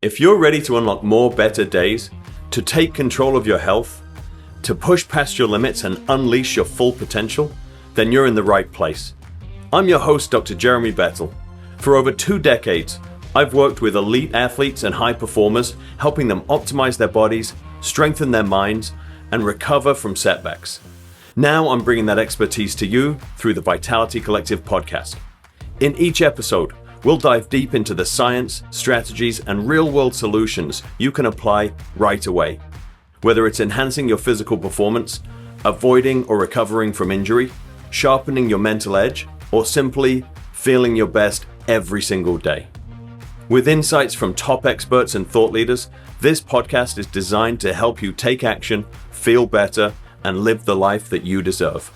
If you're ready to unlock more better days, to take control of your health, to push past your limits and unleash your full potential, then you're in the right place. I'm your host, Dr. Jeremy Bettle. For over 2 decades, I've worked with elite athletes and high performers, helping them optimize their bodies, strengthen their minds, and recover from setbacks. Now I'm bringing that expertise to you through the Vitality Collective podcast. In each episode, we'll dive deep into the science, strategies, and real-world solutions you can apply right away. Whether it's enhancing your physical performance, avoiding or recovering from injury, sharpening your mental edge, or simply feeling your best every single day. With insights from top experts and thought leaders, this podcast is designed to help you take action, feel better, and live the life that you deserve.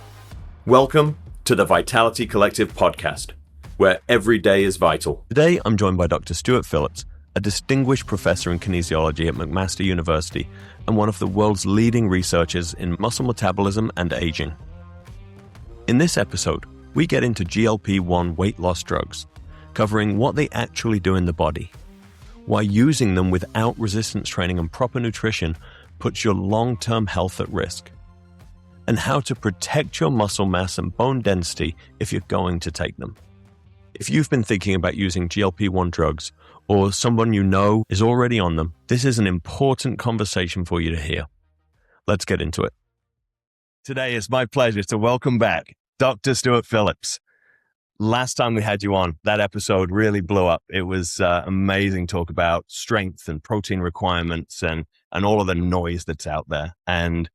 Welcome to the Vitality Collective podcast, where every day is vital. Today, I'm joined by Dr. Stuart Phillips, a distinguished professor in kinesiology at McMaster University and one of the world's leading researchers in muscle metabolism and aging. In this episode, we get into GLP-1 weight loss drugs, covering what they actually do in the body, why using them without resistance training and proper nutrition puts your long-term health at risk, and how to protect your muscle mass and bone density if you're going to take them. If you've been thinking about using GLP-1 drugs, or someone you know is already on them, this is an important conversation for you to hear. Let's get into it. Today it's my pleasure to welcome back Dr. Stuart Phillips. Last time we had you on, that episode really blew up. It was amazing talk about strength and protein requirements and all of the noise that's out there. And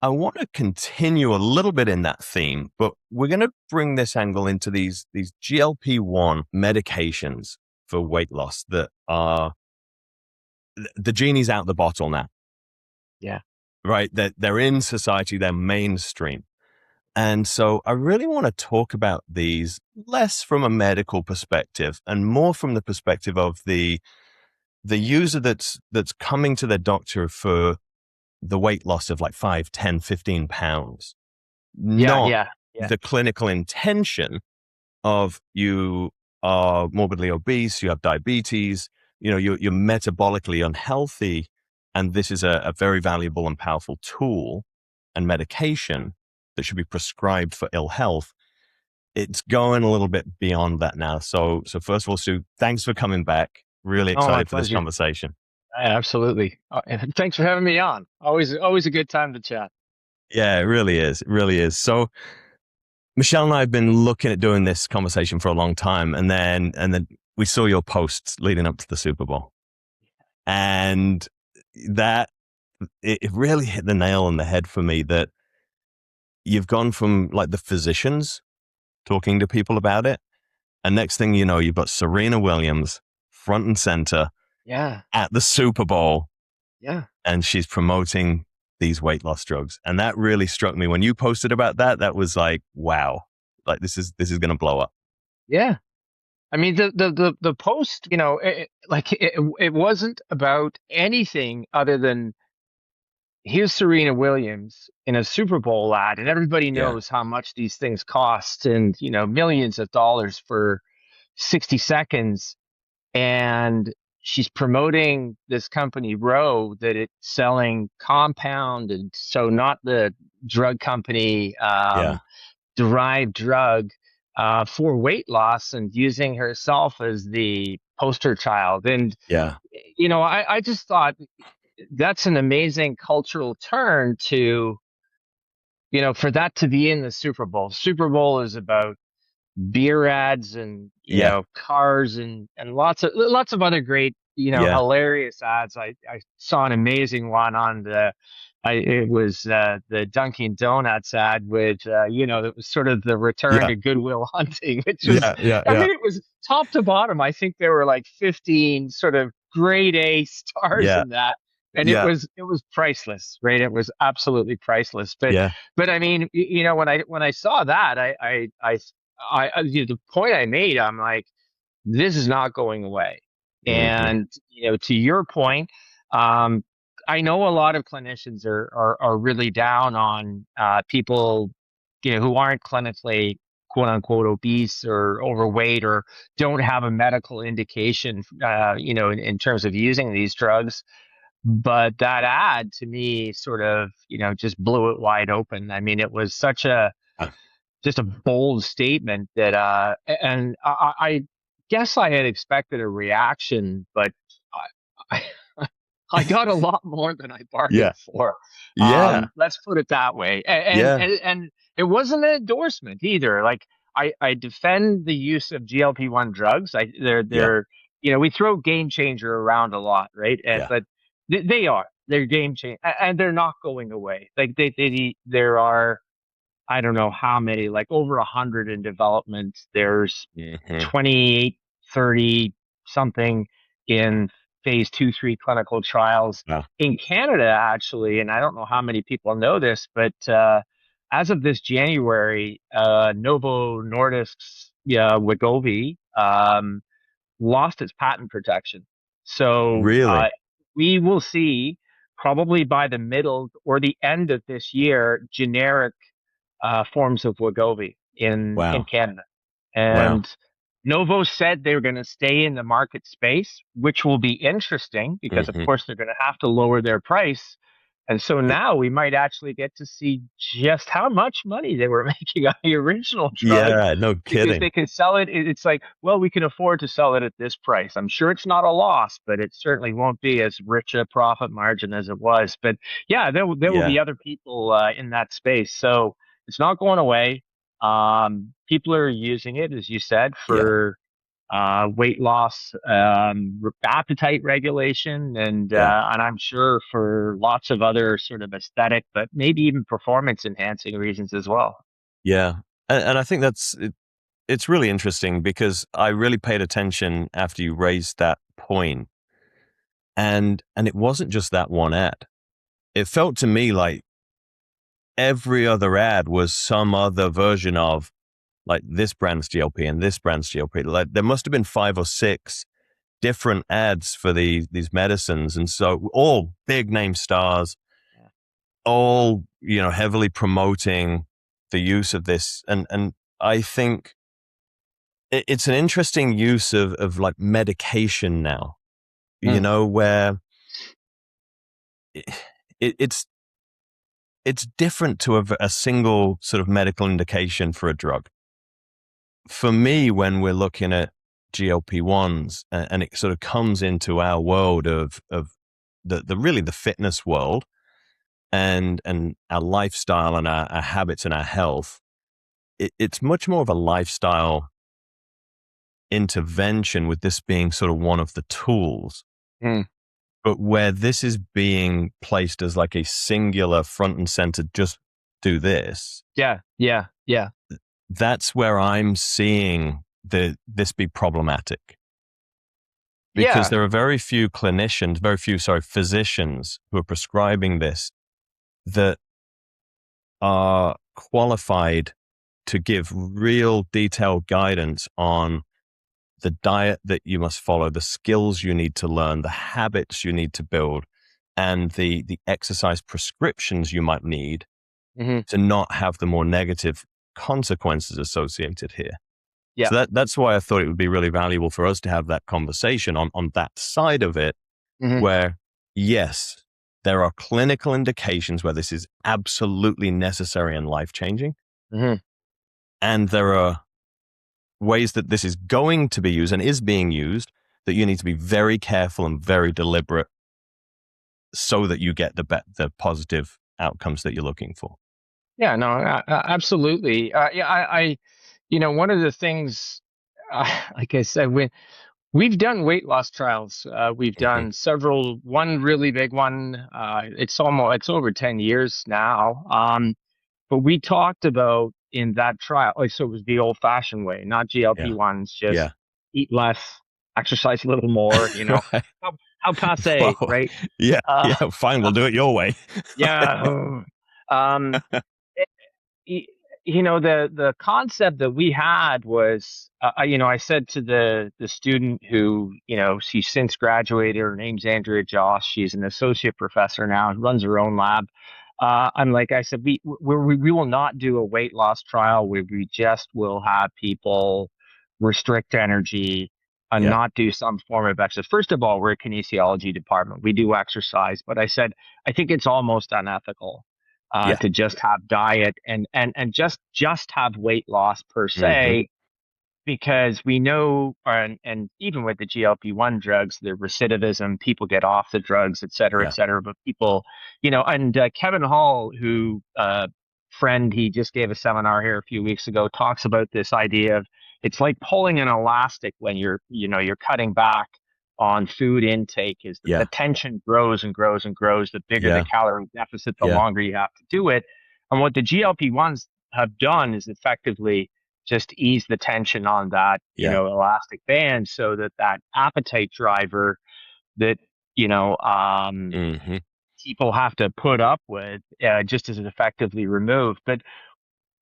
I want to continue a little bit in that theme, but we're going to bring this angle into these GLP-1 medications for weight loss that are, the genie's out the bottle now. Yeah. Right? They're in society, they're mainstream. And so I really want to talk about these less from a medical perspective and more from the perspective of the user that's coming to their doctor for the weight loss of like 5, 10, 15 pounds. Not the clinical intention of you are morbidly obese, you have diabetes, you're metabolically unhealthy, and this is a very valuable and powerful tool and medication that should be prescribed for ill health. It's going a little bit beyond that now. So first of all, Sue, thanks for coming back. Really excited for this conversation. Absolutely. Thanks for having me on. Always a good time to chat. Yeah, it really is. It really is. So Michelle and I have been looking at doing this conversation for a long time. And then we saw your posts leading up to the Super Bowl. And that, it really hit the nail on the head for me that you've gone from like the physicians talking to people about it. And next thing you know, you've got Serena Williams front and center at the Super Bowl. Yeah. And she's promoting these weight loss drugs. And that really struck me when you posted about that. That was like, wow, like this is going to blow up. Yeah. I mean, the post, it wasn't about anything other than here's Serena Williams in a Super Bowl ad, and everybody knows how much these things cost, and millions of dollars for 60 seconds. And she's promoting this company Roe that it's selling compounded, so not the drug company derived drug for weight loss, and using herself as the poster child. And I just thought that's an amazing cultural turn to, for that to be in the Super Bowl. Super Bowl is about beer ads and cars and lots of other great hilarious ads. I saw an amazing one on it was the Dunkin' Donuts ad with it was sort of the return to Goodwill Hunting, which was I mean, it was top to bottom. I think there were like 15 sort of grade A stars in that. And it was priceless, right? It was absolutely priceless. But I mean, when I saw that, the point I made, I'm like, this is not going away. Mm-hmm. And to your point, I know a lot of clinicians are really down on people, who aren't clinically quote unquote obese or overweight or don't have a medical indication, in terms of using these drugs. But that ad to me sort of, just blew it wide open. I mean, it was such a Uh, just a bold statement that, and I guess I had expected a reaction, but I, I got a lot more than I yeah. bargained for. Yeah. Let's put it that way. Yeah. And it wasn't an endorsement either. Like I defend the use of GLP-1 drugs. Yeah. They're, we throw game changer around a lot, right? Yeah. But they're game changer, and they're not going away. Like there are, I don't know how many, like over 100 in development. There's Hmm. 28, 30 something in phase 2, 3 clinical trials Wow. in Canada, actually. And I don't know how many people know this, but as of this January, Novo Nordisk's Wegovy lost its patent protection. So Really? we will see probably by the middle or the end of this year generic forms of Wegovy in Wow. Canada. Wow. And Novo said they were going to stay in the market space, which will be interesting because, of Hmm. course, they're going to have to lower their price. And so now we might actually get to see just how much money they were making on the original drug Yeah. No because they kidding. can sell it. It's like, well, we can afford to sell it at this price. I'm sure it's not a loss, but it certainly won't be as rich a profit margin as it was. But yeah, there will be Yeah. other people in that space. So it's not going away. People are using it, as you said, Yeah. for weight loss, appetite regulation, Yeah. and I'm sure for lots of other sort of aesthetic, but maybe even performance enhancing reasons as well. Yeah. And I think it's really interesting because I really paid attention after you raised that point, and it wasn't just that one ad. It felt to me like every other ad was some other version of like this brand's GLP and this brand's GLP. Like there must have been 5 or 6 different ads for these medicines, and so all big name stars, Yeah. all heavily promoting the use of this, and I think it's an interesting use of like medication now, Mm. where it, it's different to a single sort of medical indication for a drug. For me, when we're looking at GLP-1s and it sort of comes into our world of the really the fitness world and our lifestyle and our habits and our health, it's much more of a lifestyle intervention, with this being sort of one of the tools. Mm. But where this is being placed as like a singular front and center, just do this, Yeah, yeah, yeah, that's where I'm seeing this be problematic. Because yeah. there are very few, sorry, physicians who are prescribing this that are qualified to give real detailed guidance on the diet that you must follow, the skills you need to learn, the habits you need to build, and the exercise prescriptions you might need Hmm. to not have the more negative consequences associated here. Yeah. So that's why I thought it would be really valuable for us to have that conversation on that side of it, Hmm. where yes, there are clinical indications where this is absolutely necessary and life-changing. Hmm. And there are ways that this is going to be used and is being used that you need to be very careful and very deliberate so that you get the positive outcomes that you're looking for. Yeah, no, absolutely. Yeah, one of the things, like I said, we've done weight loss trials. We've Hmm. done several. One really big one. It's over 10 years now. But we talked about in that trial. Like, so it was the old-fashioned way, not Yeah. GLP-1s. Just Yeah. eat less, exercise a little more. Right. How passe, Well, right? yeah. Uh, Yeah. Fine. We'll do it your way. yeah. Um, y- the concept that we had was I said to the student who she's since graduated, her name's Andrea Joss, she's an associate professor now and runs her own lab. And like I said, we will not do a weight loss trial where we just will have people restrict energy and Yeah. not do some form of exercise. First of all, we're a kinesiology department. We do exercise, but I said I think it's almost unethical Yeah. to just have diet and just have weight loss per Hmm. se, because we know, and even with the GLP-1 drugs, the recidivism, people get off the drugs, et cetera, et Yeah. cetera. But people, and Kevin Hall, who, friend, he just gave a seminar here a few weeks ago, talks about this idea of it's like pulling an elastic when you're cutting back on food intake, is that the Yeah. tension grows and grows and grows. The bigger the Yeah. calorie deficit, the Yeah. longer you have to do it. And what the GLP-1s have done is effectively just ease the tension on that, Yeah. elastic band, so that that appetite driver that, you know, um, Hmm. people have to put up with, just as effectively removed. But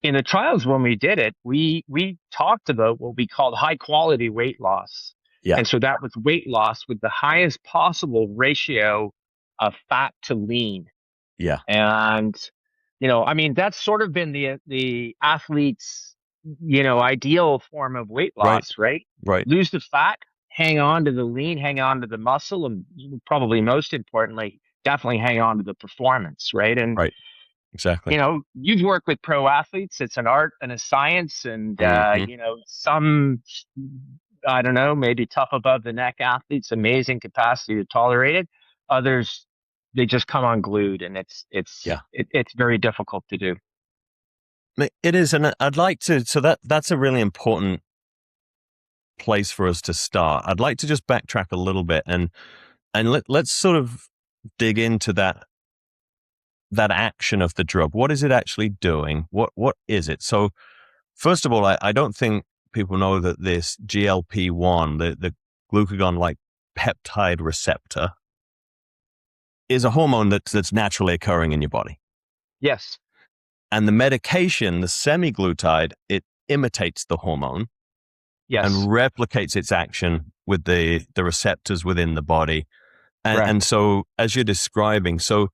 in the trials, when we did it, we talked about what we called high quality weight loss. Yeah. And so that was weight loss with the highest possible ratio of fat to lean. Yeah. And, I mean, that's sort of been the athlete's, ideal form of weight Right. loss, right? Right. Lose the fat, hang on to the lean, hang on to the muscle, and probably most importantly, definitely hang on to the performance, right? And, Right. Exactly. you've worked with pro athletes. It's an art and a science, and, Hmm. some, I don't know, maybe tough above the neck athletes, amazing capacity to tolerate it. Others, they just come unglued, and Yeah. it's very difficult to do. It is, and I'd like to. So that's a really important place for us to start. I'd like to just backtrack a little bit and let's sort of dig into that action of the drug. What is it actually doing? What is it? So first of all, I don't think people know that this GLP-1, the glucagon-like peptide receptor, is a hormone that's naturally occurring in your body. Yes, And the medication, the semaglutide, it imitates the hormone and yes, replicates its action with the receptors within the body. And correct. so, as you're describing, so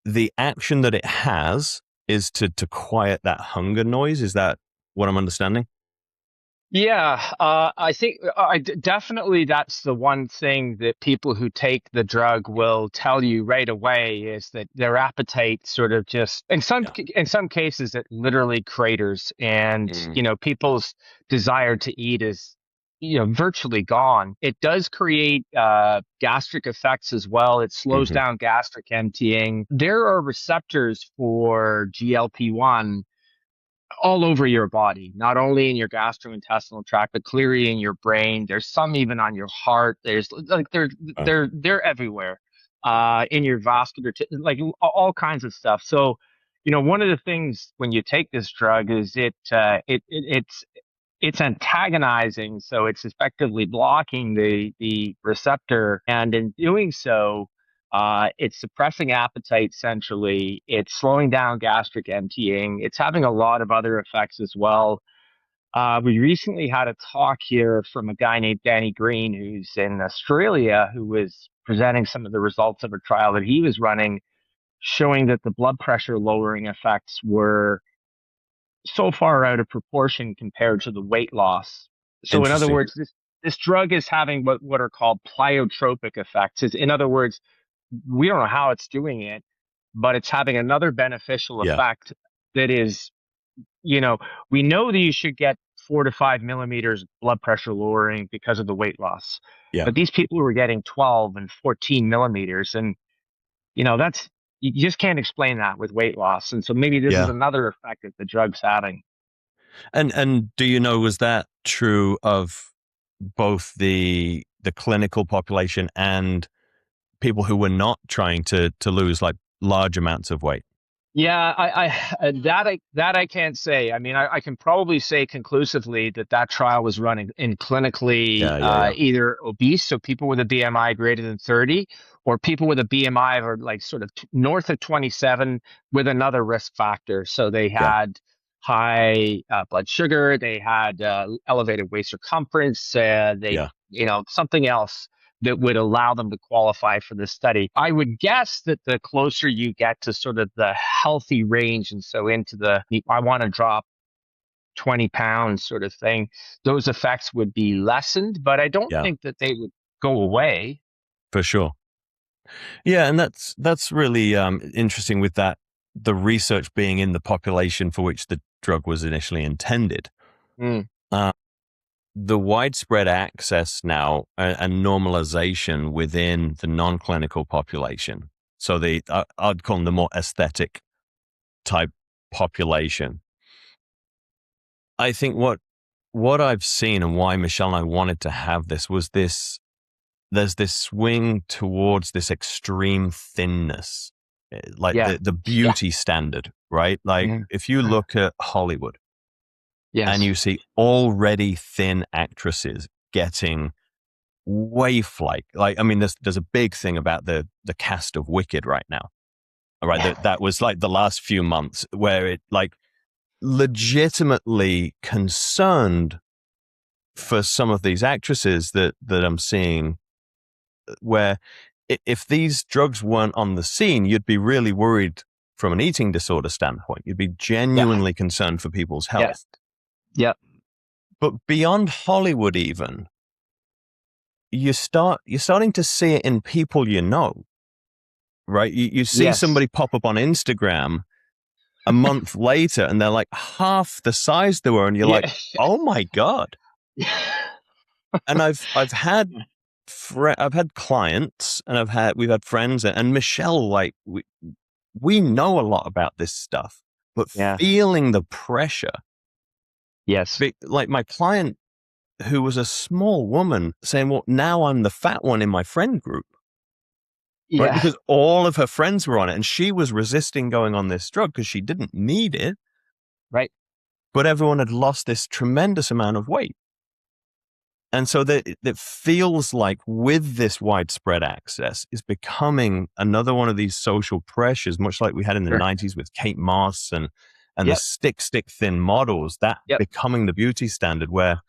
the action that it has is to quiet that hunger noise. Is that what I'm understanding? Yeah, I think definitely that's the one thing that people who take the drug will tell you right away, is that their appetite sort of just Yeah. in some cases it literally craters, and Mm. people's desire to eat is virtually gone. It does create gastric effects as well. It slows Hmm. down gastric emptying. There are receptors for GLP-1 all over your body, not only in your gastrointestinal tract, but clearly in your brain. There's some even on your heart. There's like Uh, they're everywhere, in your vascular, like all kinds of stuff. So, one of the things when you take this drug is it's antagonizing, so it's effectively blocking the receptor, and in doing so, it's suppressing appetite centrally. It's slowing down gastric emptying. It's having a lot of other effects as well. We recently had a talk here from a guy named Danny Green, who's in Australia, who was presenting some of the results of a trial that he was running, showing that the blood pressure lowering effects were so far out of proportion compared to the weight loss. So in other Interesting. words, this drug is having what are called pleiotropic effects. In other words, we don't know how it's doing it, but it's having another beneficial Yeah. effect that is, you know, we know that you should get 4 to 5 millimeters blood pressure lowering because of the weight loss. Yeah. But these people were getting 12 and 14 millimeters. And, that's, you just can't explain that with weight loss. And so maybe this is Yeah. another effect that the drug's having. And do you know, was that true of both the clinical population and people who were not trying to lose like large amounts of weight? Yeah, that I can't say. I mean, I can probably say conclusively that that trial was running in clinically, Yeah. Yeah. Yeah. either obese, so people with a BMI greater than 30, or people with a BMI of like sort of north of 27 with another risk factor. So they Yeah. had high blood sugar, they had elevated waist circumference, they Yeah. something else. that would allow them to qualify for the study. I would guess that the closer you get to sort of the healthy range, and so into the, I want to drop 20 pounds sort of thing, those effects would be lessened, but I don't Yeah, think that they would go away. for sure. Yeah, and that's really interesting with that, the research being in the population for which the drug was initially intended. Mm, Uh, the widespread access now and normalization within the non-clinical population. So I'd call them the more aesthetic type population. I think what I've seen and why Michelle and I wanted to have this was this, there's this swing towards this extreme thinness, like yeah. the Yeah. beauty standard, right? Like Mhm. if you look at Hollywood and Yes. you see already thin actresses getting way like I mean, there's a big thing about the cast of Wicked right now. All right, Yeah. that was like the last few months where it like legitimately concerned for some of these actresses that I'm seeing, where if these drugs weren't on the scene, you'd be really worried from an eating disorder standpoint. You'd be Yeah. genuinely concerned for people's Yeah. health. Yeah. But beyond Hollywood, even you're starting to see it in people you know, right? You see Yes. somebody pop up on Instagram a month later, and they're like half the size they were, and you're like, Yeah. oh my god. And I've had I've had clients, and we've had friends, and Michelle, like we know a lot about this stuff, but Yeah. feeling the pressure, Yes. like my client who was a small woman saying, well, now I'm the fat one in my friend group, right? Yeah. Because all of her friends were on it, and she was resisting going on this drug because she didn't need it, Right. but everyone had lost this tremendous amount of weight. And so that it feels like with this widespread access is becoming another one of these social pressures, much like we had in the Sure. 90s with Kate Moss and the Yep. stick thin models, that Yep. becoming the beauty standard, where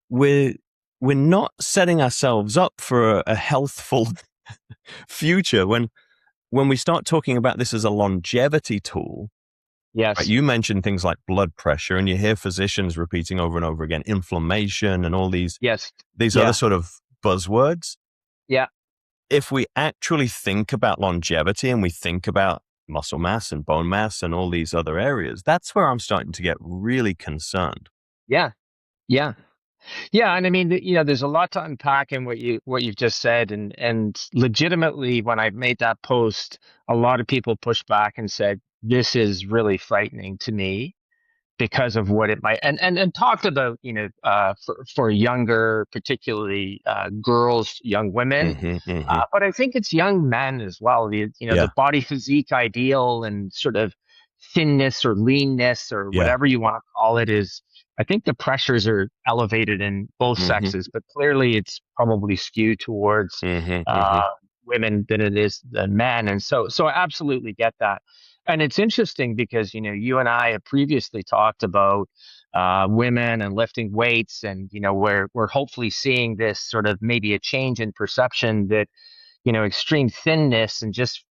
we're not setting ourselves up for a healthful future when we start talking about this as a longevity tool. Right, Yes. you mentioned things like blood pressure, and you hear physicians repeating over and over again inflammation and all these Yes. other Yeah. sort of buzzwords. Yeah. If we actually think about longevity and we think about muscle mass and bone mass and all these other areas, that's where I'm starting to get really concerned. Yeah. Yeah. Yeah, and I mean, there's a lot to unpack in what you've just said, and legitimately, when I made that post, a lot of people pushed back and said, "This is really frightening to me," because of what it might, and talked about, for younger, particularly girls, young women, Hmm, hmm. but I think it's young men as well. The Yeah, body physique ideal and sort of thinness or leanness or yeah. whatever you want to call it is, I think the pressures are elevated in both Hmm, sexes, but clearly it's probably skewed towards hmm, hmm. uh, women than it is than men. And so I absolutely get that. And it's interesting because, you and I have previously talked about women and lifting weights, and, we're hopefully seeing this sort of maybe a change in perception that, extreme thinness and just,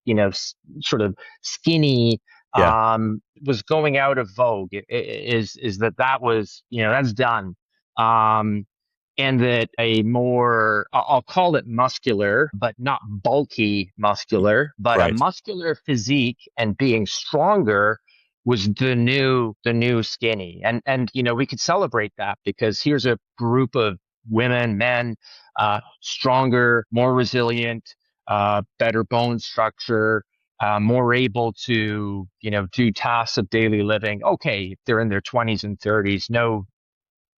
sort of skinny Yeah, was going out of vogue. Is that was, that's done. Um, and that a more, I'll call it muscular, but not bulky muscular, but a right. muscular physique and being stronger was the new skinny. And, we could celebrate that because here's a group of women, men, stronger, more resilient, better bone structure, more able to, do tasks of daily living. Okay, if they're in their 20s and 30s, no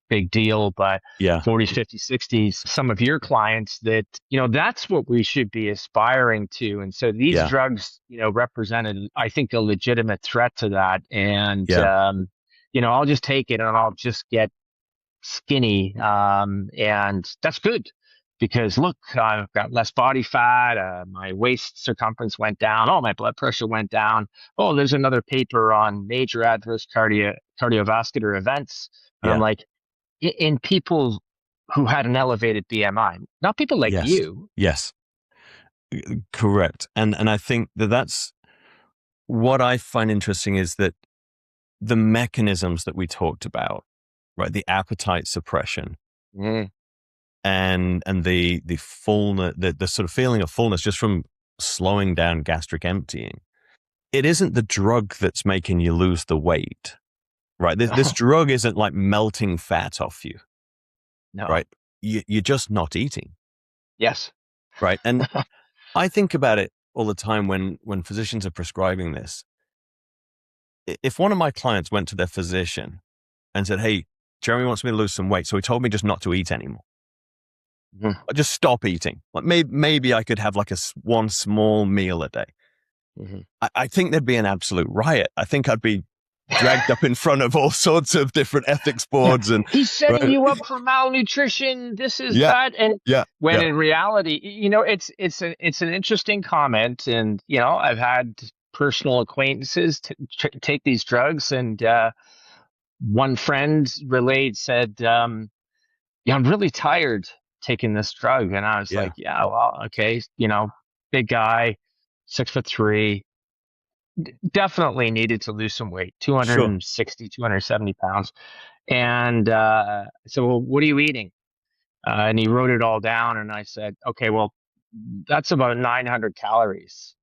big deal, but Yeah, 40s, 50s, 60s, some of your clients that, that's what we should be aspiring to. And so these yeah, drugs, represented, I think, a legitimate threat to that. And, yeah, I'll just take it and I'll just get skinny. And that's good because look, I've got less body fat. My waist circumference went down. Oh, my blood pressure went down. Oh, there's another paper on major adverse cardiovascular events. And I'm yeah. like, in people. who had an elevated BMI, not people like Yes. you. Yes. Correct. And I think that's what I find interesting is that the mechanisms that we talked about, right? The appetite suppression Mm. and the fullness, the sort of feeling of fullness just from slowing down gastric emptying. It isn't the drug that's making you lose the weight, right? This drug isn't like melting fat off you, No. right? You're just not eating, Yes. right? And I think about it all the time when physicians are prescribing this. If one of my clients went to their physician and said, "Hey, Jeremy wants me to lose some weight, so he told me just not to eat anymore. Mhm. I just stop eating. Like maybe I could have like one small meal a day." Mhm. I think there'd be an absolute riot. I think I'd be dragged up in front of all sorts of different ethics Yeah. boards and He's setting right? you up for malnutrition. This is Yeah, that. And yeah, when yeah, in reality, it's an interesting comment. And, I've had personal acquaintances take these drugs. And one friend relayed, said, yeah, I'm really tired taking this drug. And I was yeah. like, yeah, well, okay. Big guy, 6'3", definitely needed to lose some weight, Sure. 260, 270 pounds. And so, well, what are you eating? And he wrote it all down. And I said, okay, well, that's about 900 calories.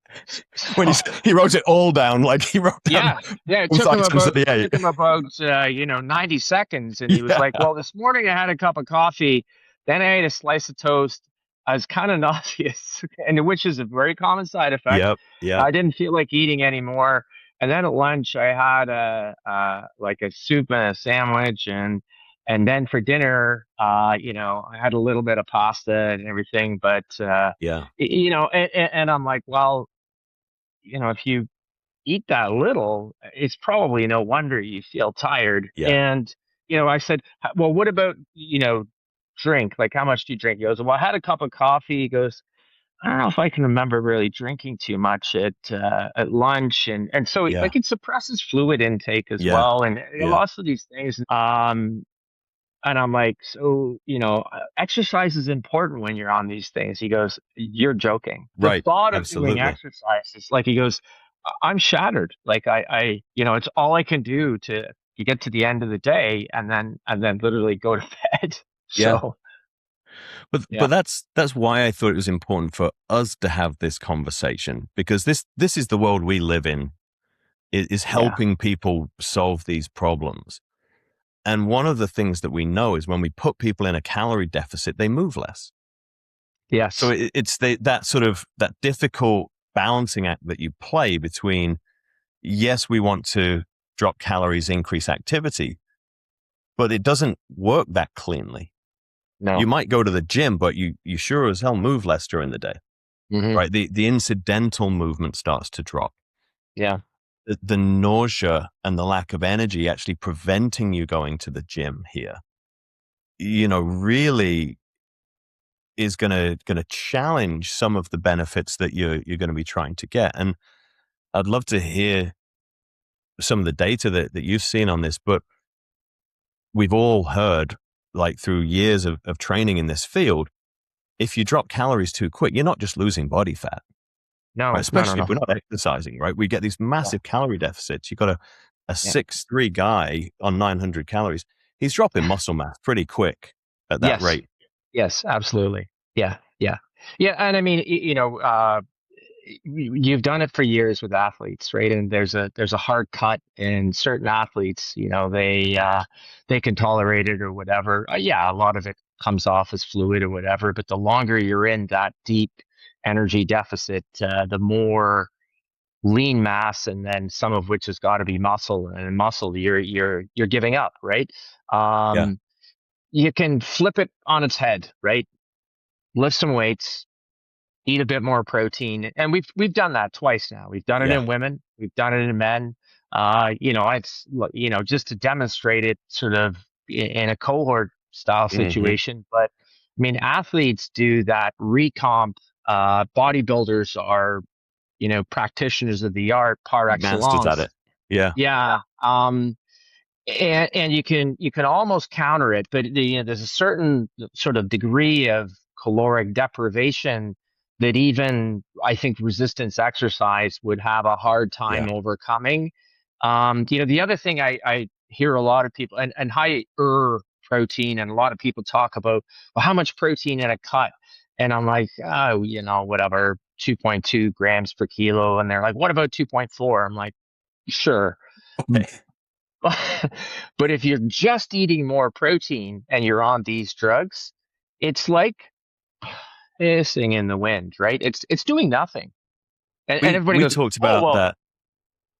When So, he wrote it all down, like he wrote down yeah, yeah, both items that he ate. took him about 90 seconds. And he was Yeah, like, well, this morning I had a cup of coffee, then I ate a slice of toast. I was kind of nauseous, and which is a very common side effect. yep, yeah, I didn't feel like eating anymore. And then at lunch, I had like a soup and a sandwich, and then for dinner, I had a little bit of pasta and everything. But yeah, and I'm like, well, if you eat that little, it's probably no wonder you feel tired. yeah, And I said, well, what about drink? Like, how much do you drink? He goes, well, I had a cup of coffee. He goes, I don't know if I can remember really drinking too much at lunch, and so yeah, like it suppresses fluid intake as yeah, well, and yeah. lots of these things. And I'm like, so exercise is important when you're on these things. He goes, you're joking. The Right. thought of doing Absolutely. exercise is like, he goes, I'm shattered. Like it's all I can do to get to the end of the day, and then literally go to bed. Yeah. So But yeah, that's why I thought it was important for us to have this conversation because this is the world we live in is yeah, helping people solve these problems. And one of the things that we know is when we put people in a calorie deficit, they move less. So yes, it's that sort of that difficult balancing act that you play between, yes, we want to drop calories, increase activity, but it doesn't work that cleanly. You no, might go to the gym, but you sure as hell move less during the day, hmm, right? The incidental movement starts to drop. yeah, The nausea and the lack of energy actually preventing you going to the gym here, really is gonna challenge some of the benefits that you're gonna be trying to get. And I'd love to hear some of the data that you've seen on this, but we've all heard, like through years of training in this field, if you drop calories too quick, you're not just losing body fat, right? no, no, no, Especially if no, we're not exercising, right? We get these yeah, massive calorie deficits. You've got a yeah, 6'3" guy on 900 calories. He's dropping muscle mass pretty quick at that yes, rate. yes, absolutely, yeah, yeah, yeah. And I mean, you've done it for years with athletes, right? And there's a hard cut in certain athletes. They can tolerate it or whatever. Yeah, a lot of it comes off as fluid or whatever. But the longer you're in that deep energy deficit, the more lean mass, and then some of which has got to be muscle, and muscle you're giving up, right? Yeah, Um, you can flip it on its head, right? Lift some weights, eat a bit more protein, and we've done that twice now. We've done it yeah, in women, we've done it in men. It's just to demonstrate it sort of in a cohort style hmm, situation. But I mean, athletes do that recomp. Bodybuilders are practitioners of the art par masters at excellence. it. Yeah, Yeah. and you can almost counter it, but there's a certain sort of degree of caloric deprivation that even I think resistance exercise would have a hard Yeah. time overcoming. The other thing I hear a lot of people and higher protein, and a lot of people talk about, well, how much protein in a cut, and I'm like, oh, whatever, 2.2 grams per kilo, and they're like, what about 2.4? I'm like, sure. But if you're just eating more protein and you're on these drugs, it's like pissing in the wind, right? It's doing nothing. And everybody We goes, talked "Oh, about well,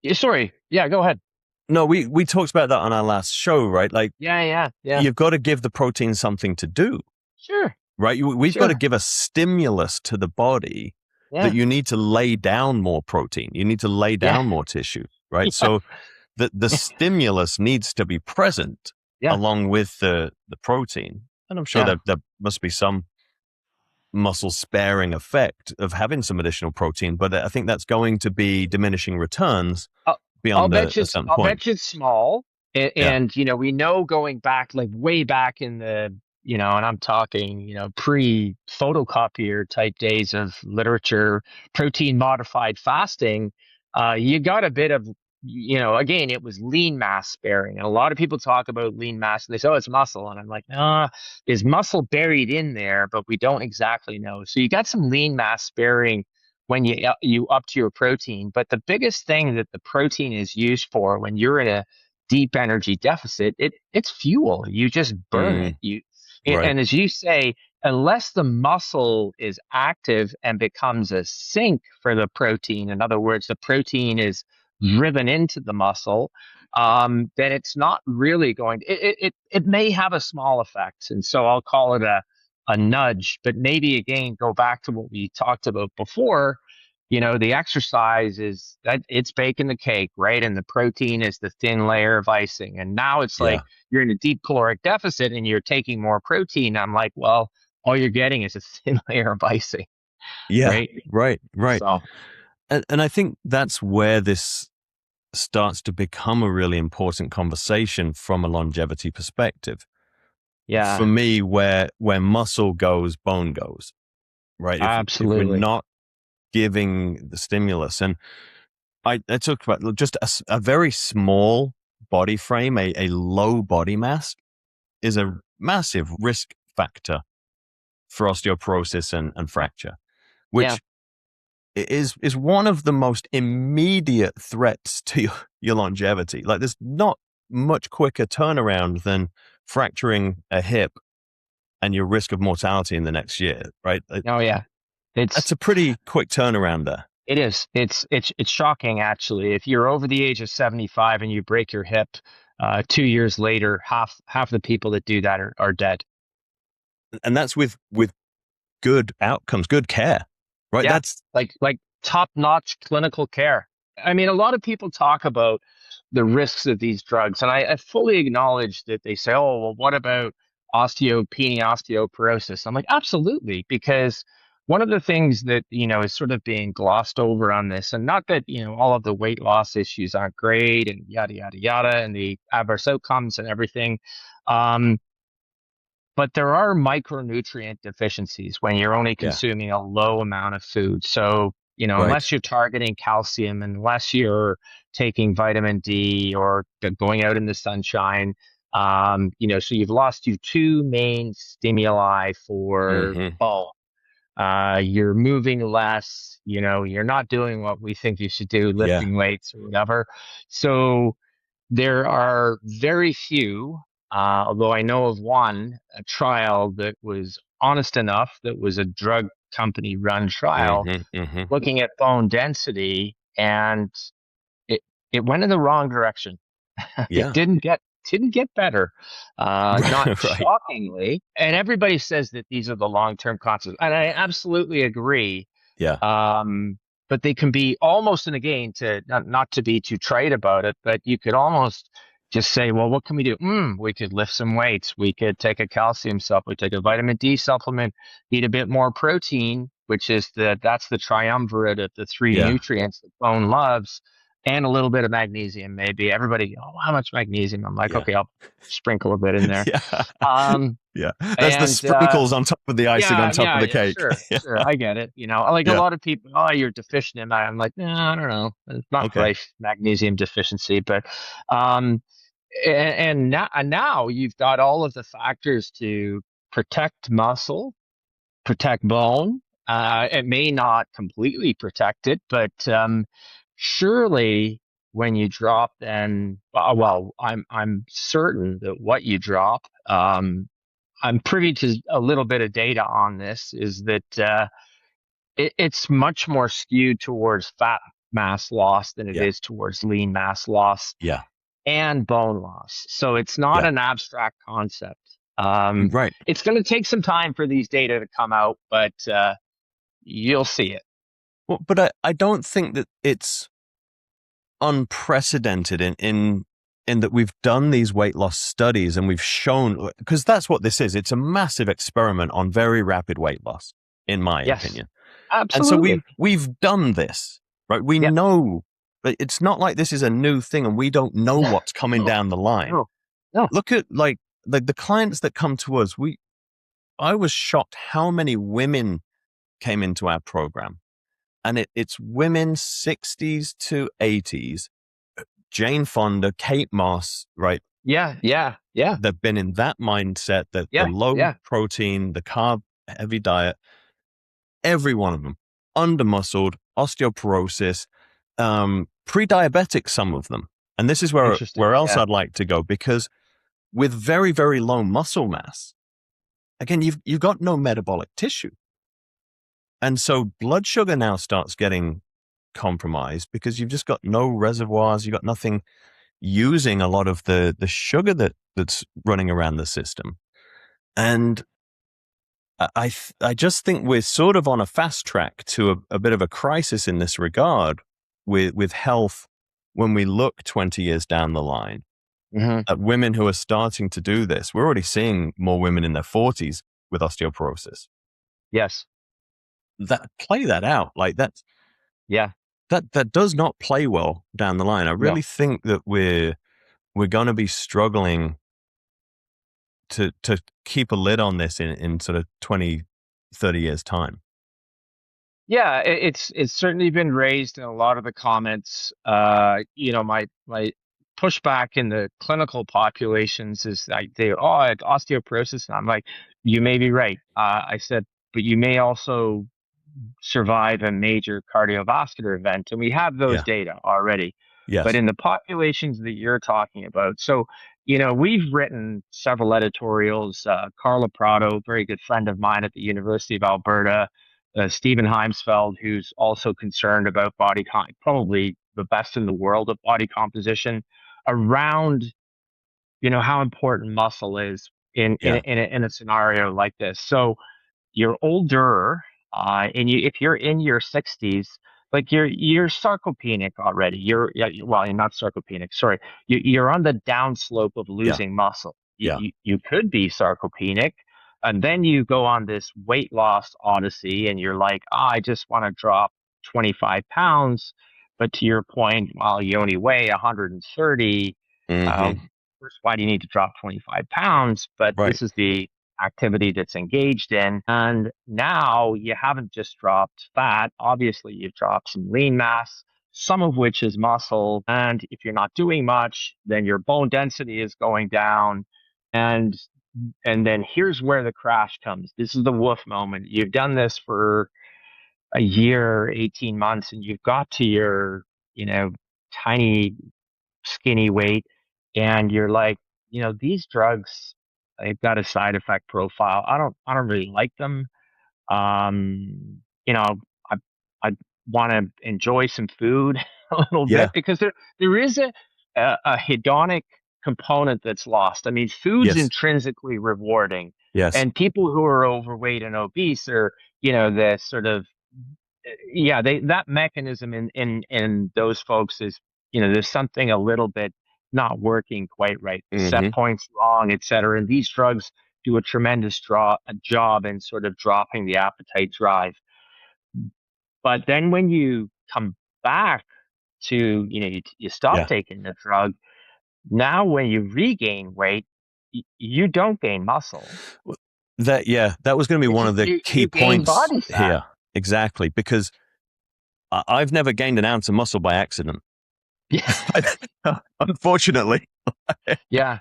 that. sorry. Yeah, go ahead." No, we talked about that on our last show, right? Like, Yeah, yeah, yeah. you've got to give the protein something to do, Sure, right? We've got to sure. give a stimulus to the body that Yeah, you need to lay down more protein. You need to lay yeah, down more tissue, right? yeah, So the stimulus needs to be present yeah, along with the protein. And I'm sure yeah. there must be some muscle sparing effect of having some additional protein, but I think that's going to be diminishing returns I'll, I'll beyond bet you a it's certain I'll point. bet you it's small. Yeah. And we know going back, like way back in the, and I'm talking, pre photocopier type days of literature, protein modified fasting, you got a bit of, again, it was lean mass sparing. And a lot of people talk about lean mass and they say, oh, it's muscle. And I'm like, nah, there's muscle buried in there, but we don't exactly know. So you got some lean mass sparing when you up to your protein. But the biggest thing that the protein is used for when you're in a deep energy deficit, it's fuel. You just burn it. Mm, right. And as you say, unless the muscle is active and becomes a sink for the protein, in other words, the protein is driven into the muscle, then it's not really going to, it may have a small effect. And so I'll call it a nudge, but maybe again, go back to what we talked about before. The exercise is that it's baking the cake, right? And the protein is the thin layer of icing. And now it's like Yeah. you're in a deep caloric deficit and you're taking more protein. I'm like, well, all you're getting is a thin layer of icing, Yeah. right? Right. So, And I think that's where this starts to become a really important conversation from a longevity perspective. For yeah, me, where muscle goes, bone goes, right? If we're absolutely. not giving the stimulus, and I talked about just a very small body frame, a low body mass is a massive risk factor for osteoporosis and fracture, Yeah. which is one of the most immediate threats to your longevity. Like, there's not much quicker turnaround than fracturing a hip and your risk of mortality in the next year, right? Oh, yeah. It's, That's a pretty quick turnaround there. it is. It's shocking, actually. If you're over the age of 75 and you break your hip, 2 years later, half the people that do that are dead. And that's with good outcomes, good care, right? Yeah, That's like top-notch clinical care. I mean, a lot of people talk about the risks of these drugs, and I fully acknowledge that they say, "Oh, well, what about osteopenia, osteoporosis?" I'm like, absolutely, because one of the things that is sort of being glossed over on this, and not that all of the weight loss issues aren't great, and yada yada yada, and the adverse outcomes and everything. Um, but there are micronutrient deficiencies when you're only yeah, consuming a low amount of food. So, right. unless you're targeting calcium, unless you're taking vitamin D or going out in the sunshine, so you've lost your two main stimuli for Hmm. bone. You're moving less, you're not doing what we think you should do, Yeah, lifting weights or whatever. So, there are very few, although I know of one, a trial that was honest enough, that was a drug company run trial hmm. looking at bone density, and it it went in the wrong direction. It Yeah. didn't get better, not Right. shockingly. And everybody says that these are the long-term consequences, and I absolutely agree. Yeah. Um, but they can be almost, and again, to not to be too trite about it, but you could almost just say, well, what can we do? We could lift some weights. We could take a calcium supplement, take a vitamin D supplement, eat a bit more protein, which is that's the triumvirate of the three Yeah. nutrients that bone loves. and a little bit of magnesium, maybe. Everybody, oh, how much magnesium? I'm like, Yeah. okay, I'll sprinkle a bit in there. Yeah. Um, Yeah. That's the and sprinkles on top of the icing on yeah, top of the yeah, cake. sure, Yeah. sure, I get it. Like a Yeah. lot of people, oh, you're deficient in that. I'm like, no, I don't know, it's not Okay. quite magnesium deficiency, but um, and now you've got all of the factors to protect muscle, protect bone. It may not completely protect it, but surely when you drop, then well, I'm certain that what you drop, I'm privy to a little bit of data on this, is that it's much more skewed towards fat mass loss than it Yeah. is towards lean mass loss Yeah. and bone loss. So it's not Yeah. an abstract concept. Right. It's going to take some time for these data to come out, but you'll see it. Well, but I don't think that it's unprecedented in that we've done these weight loss studies and we've shown, because that's what this is. It's a massive experiment on very rapid weight loss, in my Yes, opinion. And so absolutely. we've done this, right? We Yep. know that it's not like this is a new thing and we don't know No, what's coming no, down the line. no, no. Look at like the clients that come to us. I was shocked how many women came into our program, and it's women 60s to 80s. Jane Fonda, Kate Moss, right? Yeah, yeah, yeah, They've been in that mindset, that the yeah, low yeah. protein, the carb heavy diet, every one of them, under muscled, osteoporosis, pre-diabetic, some of them. And this is Interesting. where else Yeah. I'd like to go, because with very, very low muscle mass, again, you've got no metabolic tissue. And so blood sugar now starts getting compromised because you've just got no reservoirs, you've got nothing using a lot of the sugar that's running around the system. And I just think we're sort of on a fast track to a bit of a crisis in this regard with health when we look 20 years down the line. Hmm. At women who are starting to do this, we're already seeing more women in their 40s with osteoporosis. Yes. That play that out like Yeah. that does not play well down the line. I No. really think that we're going to be struggling to keep a lid on this in sort of 20, 30 years time. Yeah, it's certainly been raised in a lot of the comments. My pushback in the clinical populations is like I had osteoporosis, and I'm like, you may be right. I said, but you may also survive a major cardiovascular event, and we have those Yeah. data already. But Yes. in the populations that you're talking about, so we've written several editorials. Carla Prado, very good friend of mine at the University of Alberta, Stephen Heimsfeld, who's also concerned about probably the best in the world of body composition, around how important muscle is Yeah. in a scenario like this. So you're older, and if you're in your 60s, like you're sarcopenic already. Well, you're not sarcopenic. Sorry, you're on the downslope of Yeah. losing muscle. Yeah. You could be sarcopenic, and then you go on this weight loss odyssey, and you're like, I just want to drop 25 pounds. But to your point, well, you only weigh 130. Uh, Hmm. First, why do you need to drop 25 pounds? But Right. this is the activity that's engaged in. And now you haven't just dropped fat. Obviously, you've dropped some lean mass, some of which is muscle. And if you're not doing much, then your bone density is going down. And and then here's where the crash comes. This is the woof moment. You've done this for a year, 18 months, and you've got to your, tiny skinny weight, and you're like, these drugs, they've got a side effect profile. I don't really like them. You know, I I want to enjoy some food a little bit, Yeah. because there is a hedonic component that's lost. I mean, food's Yes. intrinsically rewarding, Yes. and people who are overweight and obese are, the sort of, yeah, that mechanism in those folks is, there's something a little bit not working quite right. Set Hmm. points wrong, et cetera. And these drugs do a tremendous a job in sort of dropping the appetite drive. But then when you come back to, you stop Yeah. taking the drug. Now, when you regain weight, you don't gain muscle. Well, that was going to be It's one of the key you gain points body fat. here. Exactly. Because I've never gained an ounce of muscle by accident. Yeah, Unfortunately. yeah.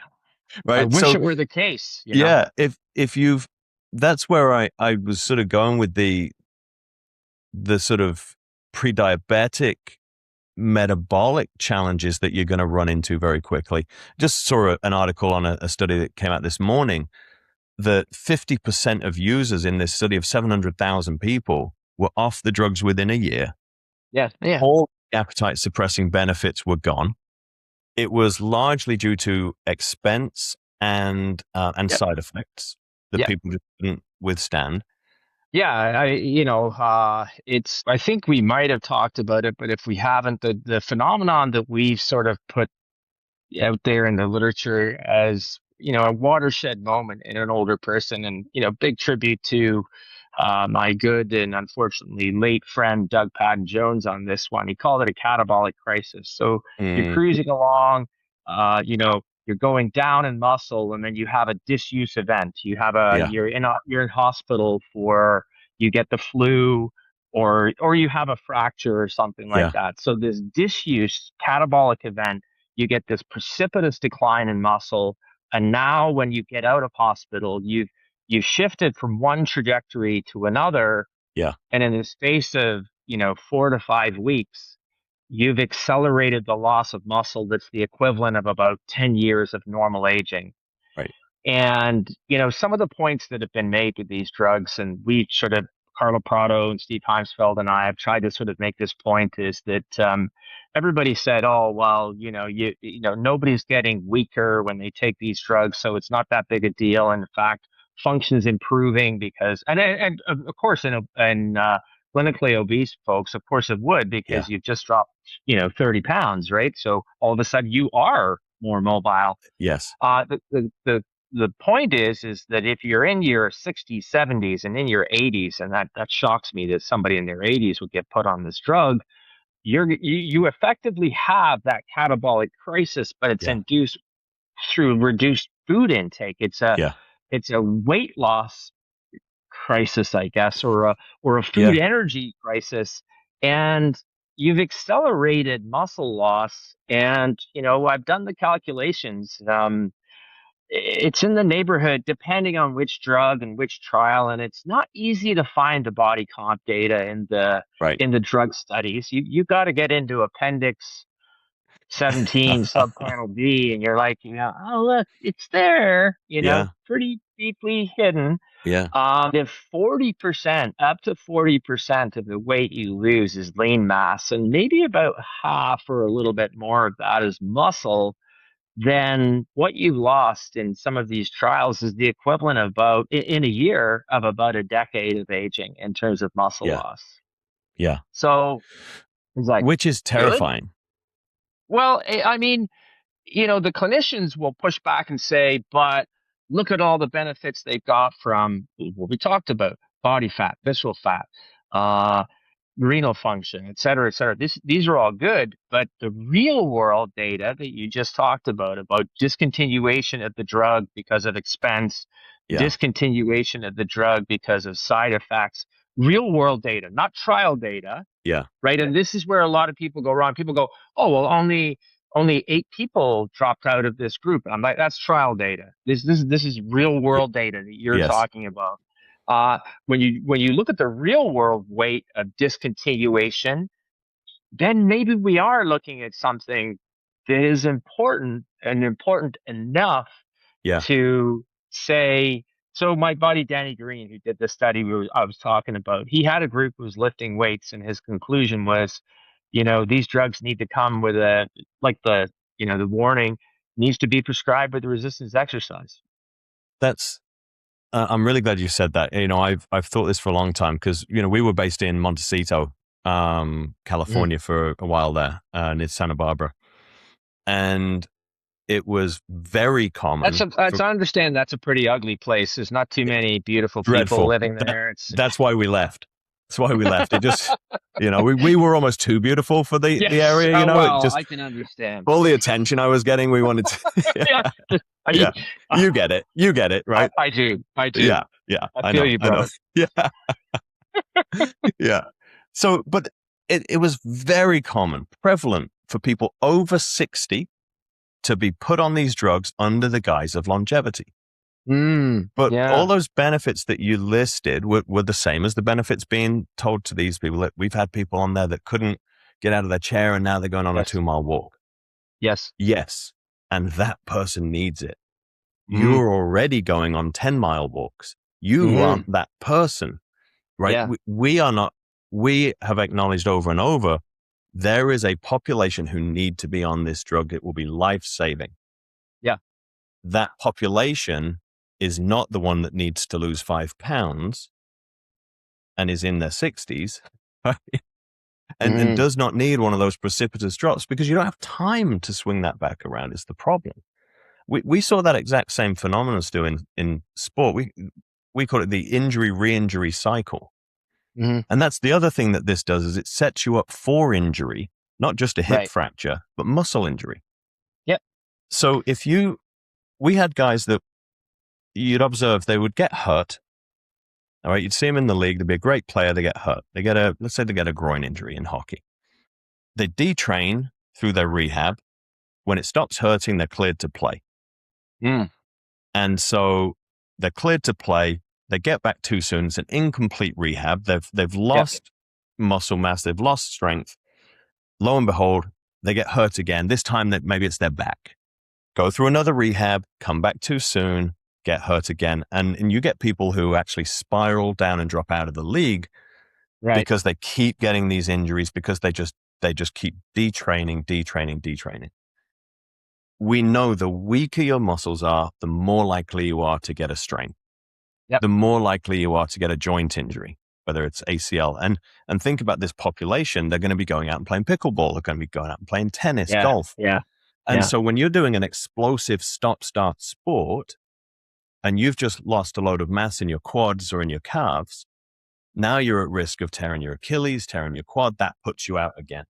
I Right. wish So it were the case. yeah, if you've, that's where I was sort of going with the sort of pre-diabetic metabolic challenges that you're going to run into very quickly. Just saw an article on a study that came out this morning that 50% of users in this study of 700,000 people were off the drugs within a year. Yeah, yeah, All the appetite suppressing benefits were gone. It was largely due to expense and yeah, side effects that yeah. people just couldn't withstand. Yeah, I think we might have talked about it, but if we haven't, the phenomenon that we've sort of put out there in the literature as, a watershed moment in an older person, and, big tribute to my good and unfortunately late friend Doug Patton Jones on this one. He called it a catabolic crisis. So you're Mm, cruising along, you're going down in muscle, and then you have a disuse event. yeah, You're in hospital for, you get the flu, or you have a fracture or something like yeah, that. So this disuse catabolic event, you get this precipitous decline in muscle, and now when you get out of hospital, you shifted from one trajectory to another, yeah, and in the space of 4 to 5 weeks, you've accelerated the loss of muscle that's the equivalent of about 10 years of normal aging. right. And, some of the points that have been made with these drugs, and we sort of, Carlo Prado and Steve Heimsfeld and I have tried to sort of make this point, is that everybody said, oh, well, nobody's getting weaker when they take these drugs, so it's not that big a deal. And in fact, function is improving because, and of course, in clinically obese folks, of course it would, Yeah, because you've just dropped, 30 pounds, right? So all of a sudden you are more mobile. yes, The point is that if you're in your 60s, 70s, and in your 80s, and that shocks me that somebody in their 80s would get put on this drug, you effectively have that catabolic crisis, but it's yeah, induced through reduced food intake. yeah, It's a weight loss crisis, I guess, or a yeah, food energy crisis, and you've accelerated muscle loss. And I've done the calculations. It's in the neighborhood, depending on which drug and which trial, and it's not easy to find the body comp data right. in the drug studies. You got to get into Appendix 17, subpanel B, and you're like, oh look, it's there, Yeah, pretty deeply hidden. yeah, If 40%, up to 40% of the weight you lose is lean mass, and maybe about half or a little bit more of that is muscle, then what you lost in some of these trials is the equivalent of in a year of about a decade of aging in terms of muscle yeah, loss. yeah. So it's like, Which is good. terrifying. Well, I mean, the clinicians will push back and say, but look at all the benefits they've got from what we talked about: body fat, visceral fat, uh, renal function, et cetera, et cetera. These are all good, but the real world data that you just talked about discontinuation of the drug because of expense, Yeah, discontinuation of the drug because of side effects, real world data, not trial data, yeah, right? And this is where a lot of people go wrong. People go, oh, well, only 8 people dropped out of this group. I'm like, that's trial data. This is real y- world data that you're yes, talking about. When you look at the real world weight of discontinuation, then maybe we are looking at something that is important, and important enough yeah. to say. So my buddy Danny Green, who did the study I was talking about, he had a group who was lifting weights, and his conclusion was, these drugs need to come with the warning needs to be prescribed with the resistance exercise. That's. I'm really glad you said that. I've thought this for a long time because we were based in Montecito, Mm. California for a while there, near Santa Barbara, and it was very common That's for I understand that's a pretty ugly place. There's not too many beautiful people dreadful. living there. It's That's why we left. That's why we left. It just, we were almost too beautiful for the Yes. area, Oh, it well, just, I can understand. all the attention I was getting, we wanted to, Yeah. I, yeah, you get it. You get it, right? I do. I do. Yeah. Yeah. I I feel know. you, I know. brother. Yeah. Yeah. So, but it was very common, prevalent for people over 60 to be put on these drugs under the guise of longevity. But all Yeah. those benefits that you listed were the same as the benefits being told to these people. We've had people on there that couldn't get out of their chair and now they're going on a Yes. 2-mile walk. Yes. Yes. And that person needs it. Mm. You're already going on 10-mile walks. You Mm-hmm. aren't that person, right? Yeah. We are not, we have acknowledged over and over, there is a population who need to be on this drug. It will be life-saving. Yeah. That population is not the one that needs to lose 5 pounds and is in their 60s, right? And Mm-hmm. does not need one of those precipitous drops because you don't have time to swing that back around is the problem. We saw that exact same phenomenon, Stu, in sport. We call it the injury re-injury cycle. Mm-hmm. And that's the other thing that this does is it sets you up for injury, not just a hip Right. fracture, but muscle injury. Yep. So we had guys that you'd observe they would get hurt. All right. You'd see them in the league. They'd be a great player. They get hurt. Let's say they get a groin injury in hockey. They detrain through their rehab. When it stops hurting, they're cleared to play. Mm. And so they're cleared to play. They get back too soon. It's an incomplete rehab. They've lost muscle mass. They've lost strength. Lo and behold, they get hurt again. This time that maybe it's their back. Go through another rehab, come back too soon, get hurt again. And you get people who actually spiral down and drop out of the league because they keep getting these injuries because they just keep detraining. We know the weaker your muscles are, the more likely you are to get a strain. Yep. The more likely you are to get a joint injury, whether it's ACL. And think about this population, they're going to be going out and playing pickleball. They're going to be going out and playing tennis, golf. Yeah. And so when you're doing an explosive stop-start sport and you've just lost a load of mass in your quads or in your calves, now you're at risk of tearing your Achilles, tearing your quad. That puts you out again.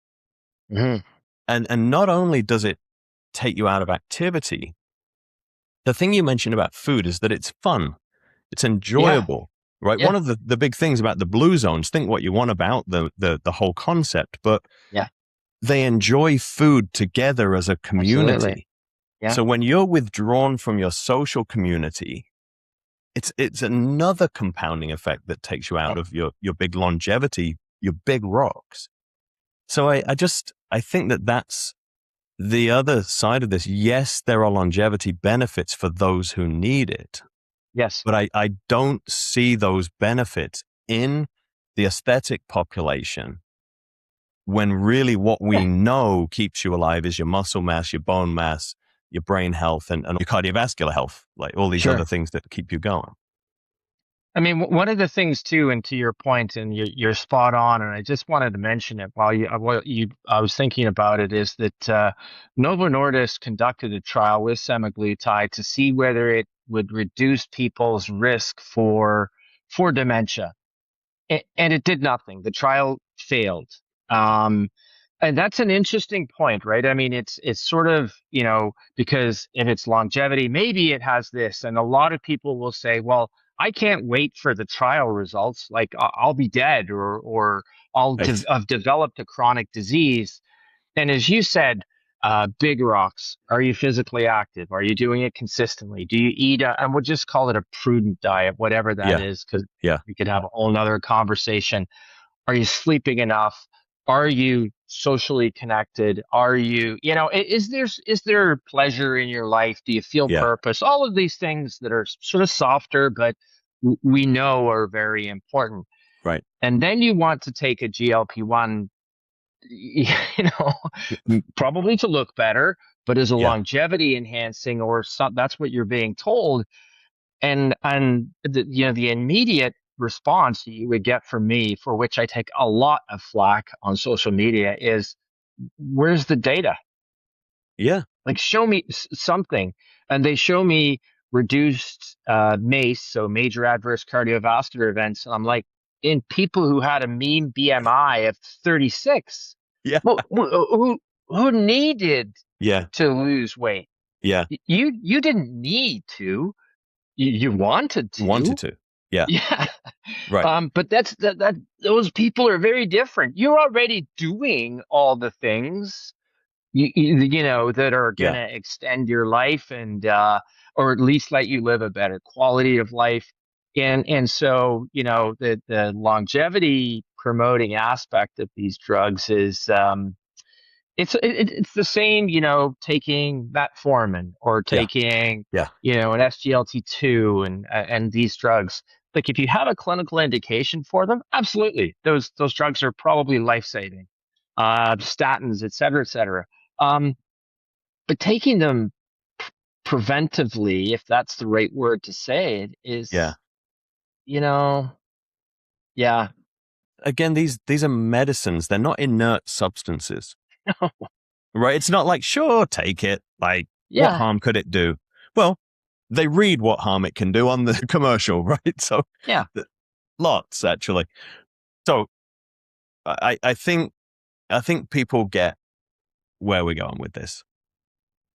Mm-hmm. And not only does it take you out of activity, the thing you mentioned about food is that it's fun. It's enjoyable, right? Yeah. One of the big things about the blue zones, think what you want about the whole concept, but they enjoy food together as a community. Absolutely. Yeah. So when you're withdrawn from your social community, it's another compounding effect that takes you out of your big longevity, your big rocks. So I think that that's the other side of this. Yes, there are longevity benefits for those who need it. Yes. But I don't see those benefits in the aesthetic population when really what we know keeps you alive is your muscle mass, your bone mass, your brain health, and your cardiovascular health, like all these other things that keep you going. I mean, one of the things too, and to your point, and you're spot on, and I just wanted to mention it while I was thinking about it, is that Novo Nordisk conducted a trial with semaglutide to see whether it would reduce people's risk for dementia, and it did nothing. The trial failed. And that's an interesting point, right? I mean, it's sort of, because if it's longevity, maybe it has this. And a lot of people will say, well, I can't wait for the trial results. Like I'll be dead or I've developed a chronic disease. And as you said, big rocks. Are you physically active? Are you doing it consistently? Do you eat and we'll just call it a prudent diet, whatever that is, because we could have a whole nother conversation. Are you sleeping enough? Are you socially connected? Are you, is there pleasure in your life? Do you feel purpose? All of these things that are sort of softer, but we know are very important. Right. And then you want to take a GLP-1, probably to look better, but as a longevity enhancing or that's what you're being told. And the immediate response you would get from me, for which I take a lot of flack on social media, is where's the data? Yeah. Like show me something. And they show me reduced MACE, so major adverse cardiovascular events. And I'm like, in people who had a mean BMI of 36. Yeah. Well, who needed Yeah. to lose weight? Yeah. You didn't need to. You wanted to. Wanted to. Yeah. Yeah. Right. But that those people are very different. You're already doing all the things you know that are going Yeah. to extend your life and or at least let you live a better quality of life. And so, you know, the longevity promoting aspect of these drugs is it's the same, you know, taking metformin or Yeah. taking, Yeah. you know, an SGLT2 and these drugs. Like if you have a clinical indication for them, absolutely, those drugs are probably life saving. Statins, et cetera, et cetera. Um, but taking them preventively, if that's the right word to say it, Yeah. is, you know, yeah, Again, these are medicines. They're not inert substances. Right? It's not like, sure, take it. Like, what yeah, harm could it do? Well, they read what harm it can do on the commercial, right? So, yeah. lots actually. So, I think people get where we're going with this.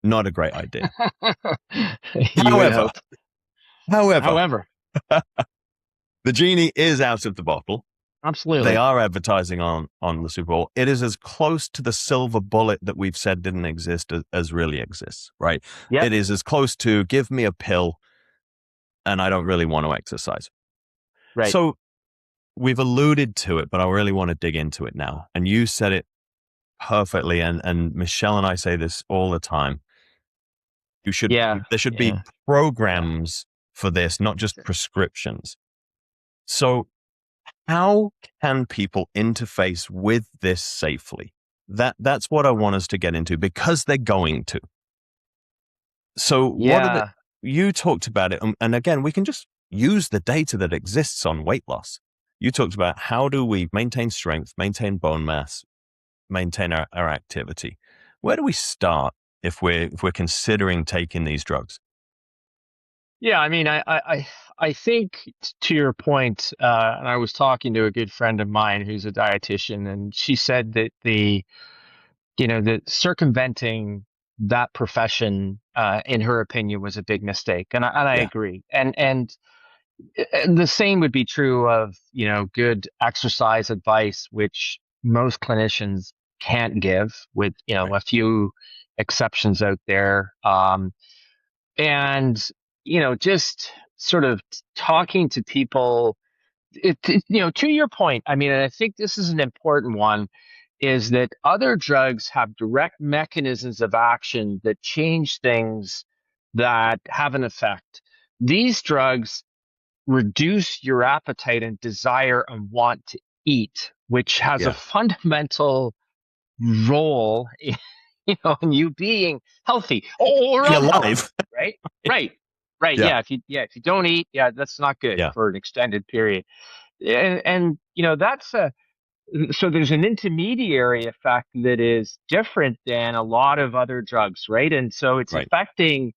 Not a great idea. You would hope. However, the genie is out of the bottle. Absolutely. They are advertising on the Super Bowl. It is as close to the silver bullet that we've said didn't exist as really exists, right? Yep. It is as close to give me a pill and I don't really want to exercise. Right. So we've alluded to it, but I really want to dig into it now. And you said it perfectly. And Michelle and I say this all the time. There should be programs for this, not just prescriptions. So how can people interface with this safely? That's what I want us to get into because they're going to. So you talked about it. And again, we can just use the data that exists on weight loss. You talked about how do we maintain strength, maintain bone mass, maintain our activity. Where do we start if we're considering taking these drugs? Yeah, I mean, I think to your point, and I was talking to a good friend of mine who's a dietitian, and she said that that circumventing that profession, in her opinion, was a big mistake, and I Yeah. agree. And the same would be true of good exercise advice, which most clinicians can't give, with Right. a few exceptions out there. And just sort of talking to people, to your point, I mean, and I think this is an important one, is that other drugs have direct mechanisms of action that change things that have an effect. These drugs reduce your appetite and desire and want to eat, which has a fundamental role in, in you being healthy or alive. right? Right. Yeah. Yeah. If you don't eat, that's not good for an extended period. And that's so there's an intermediary effect that is different than a lot of other drugs, right? And so it's affecting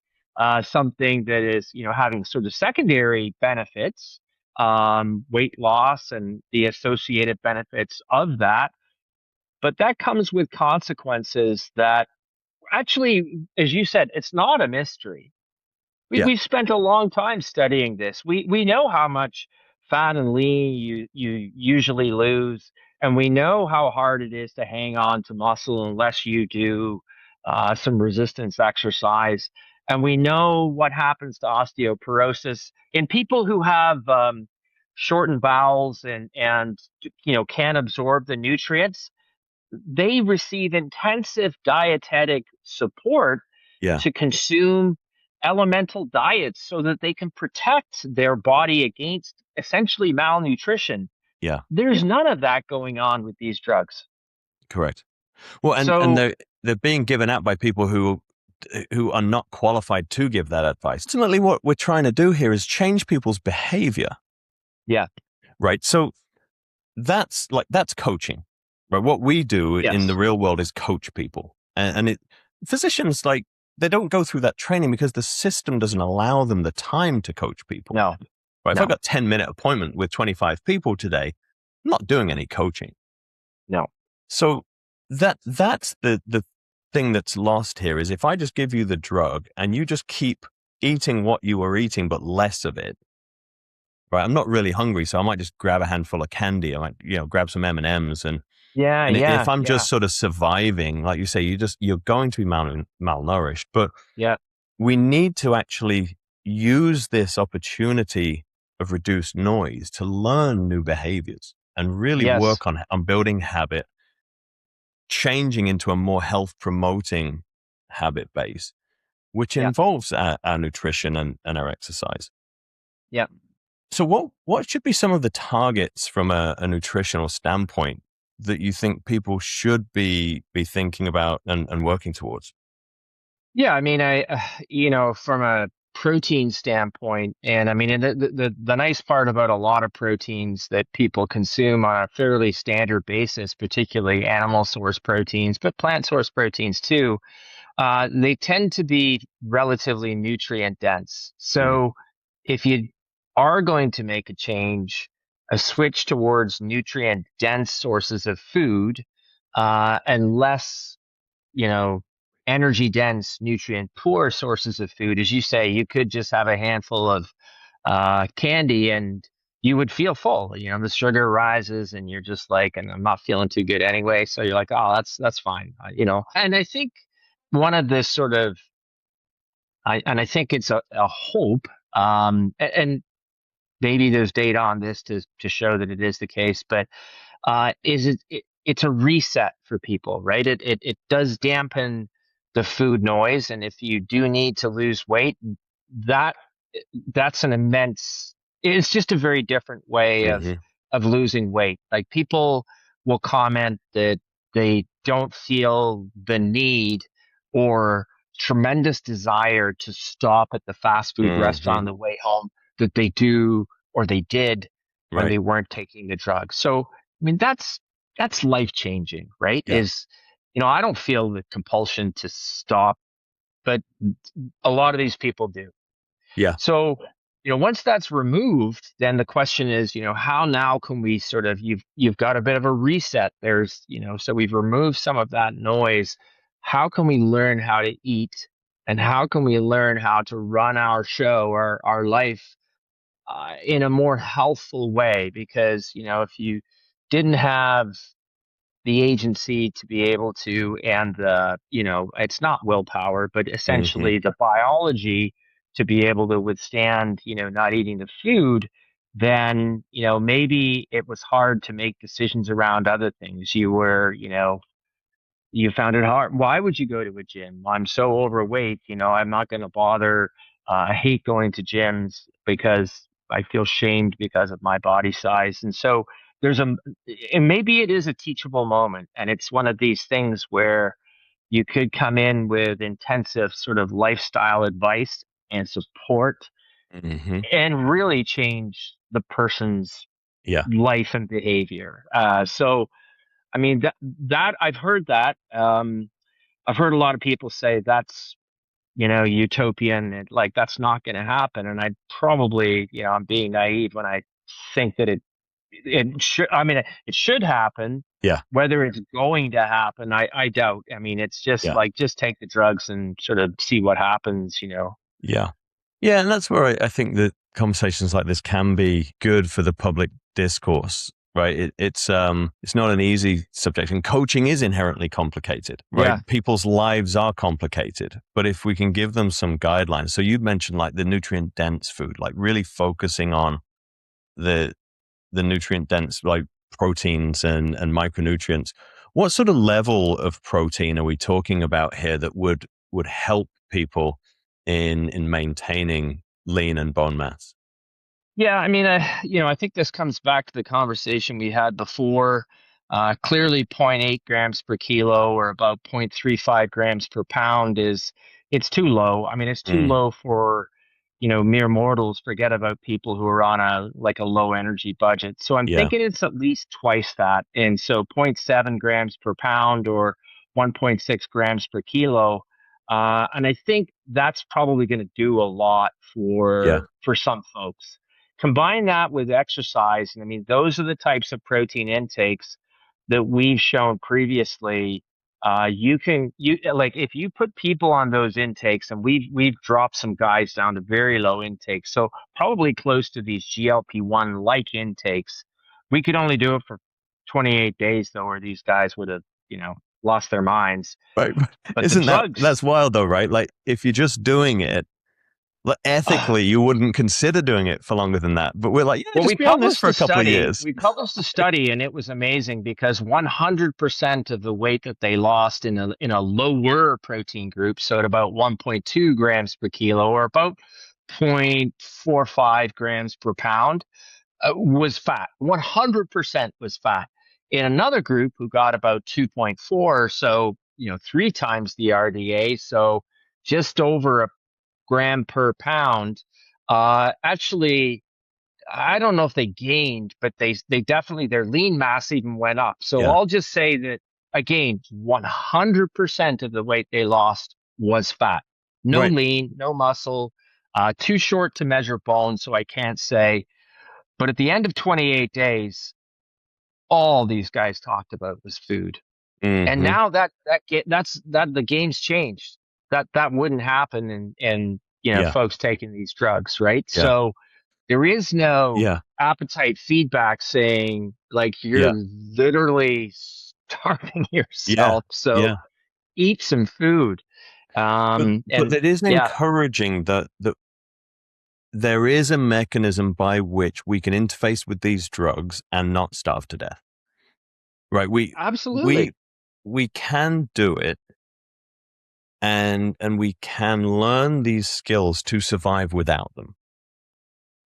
something that is, having sort of secondary benefits, weight loss and the associated benefits of that. But that comes with consequences that actually, as you said, it's not a mystery. We've spent a long time studying this. We know how much fat and lean you usually lose, and we know how hard it is to hang on to muscle unless you do some resistance exercise. And we know what happens to osteoporosis in people who have shortened bowels and can't absorb the nutrients. They receive intensive dietetic support to consume elemental diets so that they can protect their body against essentially malnutrition. Yeah. There's none of that going on with these drugs. Correct. Well, and they're being given out by people who are not qualified to give that advice. Ultimately, what we're trying to do here is change people's behavior. Yeah. Right. So that's coaching. Right. What we do in the real world is coach people. And physicians, they don't go through that training because the system doesn't allow them the time to coach people. No. right? If I've No, got 10-minute appointment with 25 people today, I'm not doing any coaching. no. So that's the thing that's lost here is if I just give you the drug and you just keep eating what you were eating, but less of it, right? I'm not really hungry, so I might just grab a handful of candy. I might, grab some M&Ms Yeah, and if yeah, I'm yeah, just sort of surviving, like you say, you're going to be malnourished, but yeah. we need to actually use this opportunity of reduced noise to learn new behaviors and really Yes. work on building habit, changing into a more health promoting habit base, which Yeah, involves our nutrition and our exercise. yeah. So what should be some of the targets from a nutritional standpoint that you think people should be thinking about and working towards? Yeah, I mean, from a protein standpoint, and I mean, and the nice part about a lot of proteins that people consume on a fairly standard basis, particularly animal source proteins, but plant source proteins too, they tend to be relatively nutrient dense. Mm, So if you are going to make a change, a switch towards nutrient dense sources of food, and less, you know, energy dense, nutrient poor sources of food. As you say, you could just have a handful of candy and you would feel full. The sugar rises and you're just like, and I'm not feeling too good anyway. So you're like, oh, that's fine. And I think one of this sort of, and I think it's a hope, and maybe there's data on this to show that it is the case, but it's a reset for people, right? It does dampen the food noise, and if you do need to lose weight, that that's an immense. It's just a very different way hmm of losing weight. Like people will comment that they don't feel the need or tremendous desire to stop at the fast food restaurant hmm on the way home that they do or they did when Right. they weren't taking the drug. So, I mean, that's life changing, right? Yeah. I don't feel the compulsion to stop, but a lot of these people do. Yeah. So, once that's removed, then the question is, how now can we sort of you've got a bit of a reset. So we've removed some of that noise. How can we learn how to eat and how can we learn how to run our show or our life in a more healthful way? Because, if you didn't have the agency to be able to, and it's not willpower, but hmm essentially the biology to be able to withstand, not eating the food, then, maybe it was hard to make decisions around other things. You found it hard. Why would you go to a gym? I'm so overweight, I'm not going to bother. I hate going to gyms because I feel shamed because of my body size. And so there's and maybe it is a teachable moment. And it's one of these things where you could come in with intensive sort of lifestyle advice and support hmm and really change the person's Yeah. life and behavior. So, I mean, that I've heard that. I've heard a lot of people say that's, utopian. Like that's not going to happen. And I probably, I'm being naive when I think that it should. I mean, it should happen. Yeah. Whether it's going to happen, I doubt. I mean, it's just Yeah. like just take the drugs and sort of see what happens. Yeah. Yeah. And that's where I think that conversations like this can be good for the public discourse, right? It's not an easy subject, and coaching is inherently complicated, right? Yeah, People's lives are complicated, but if we can give them some guidelines. So you mentioned like the nutrient dense food, like really focusing on the nutrient dense like proteins and micronutrients. What sort of level of protein are we talking about here that would help people in maintaining lean and bone mass? yeah. I mean, I think this comes back to the conversation we had before. Clearly, zero point 0.8 grams per kilo or about 0.35 grams per pound it's too low. I mean, it's too Mm, low for, mere mortals. Forget about people who are on a low energy budget. So I'm yeah. thinking it's at least twice that. And so zero point 0.7 grams per pound or 1.6 grams per kilo. And I think that's probably going to do a lot Yeah. for some folks. combine that with exercise, and I mean, those are the types of protein intakes that we've shown previously. You like if you put people on those intakes, and we've dropped some guys down to very low intakes, so probably close to these GLP-1 like intakes. We could only do it for 28 days though, or these guys would have, lost their minds. Right. But the Isn't drugs, that's wild though, right? Like if you're just doing it, like ethically, you wouldn't consider doing it for longer than that. But we're like, yeah, well, just be on this for a couple of years. we published a study, and it was amazing because 100% of the weight that they lost in a lower protein group, so at about 1.2 grams per kilo or about 0.45 grams per pound, was fat. 100% was fat. In another group who got about 2.4, so three times the RDA, so just over a gram per pound. Actually, I don't know if they gained, but they definitely, their lean mass even went up. So Yeah. I'll just say that again, 100% of the weight they lost was fat. No Right. lean, no muscle. Too short to measure bone, so I can't say. But at the end of 28 days, all these guys talked about was food. And Mm-hmm. now that the game's changed. That wouldn't happen in Yeah. folks taking these drugs, right? Yeah. So there is no Yeah. appetite feedback saying like you're Yeah. literally starving Yeah. yourself. So Yeah. eat some food. But And it is yeah, encouraging that there is a mechanism by which we can interface with these drugs and not starve to death. Right? absolutely. We can do it, and we can learn these skills to survive without them.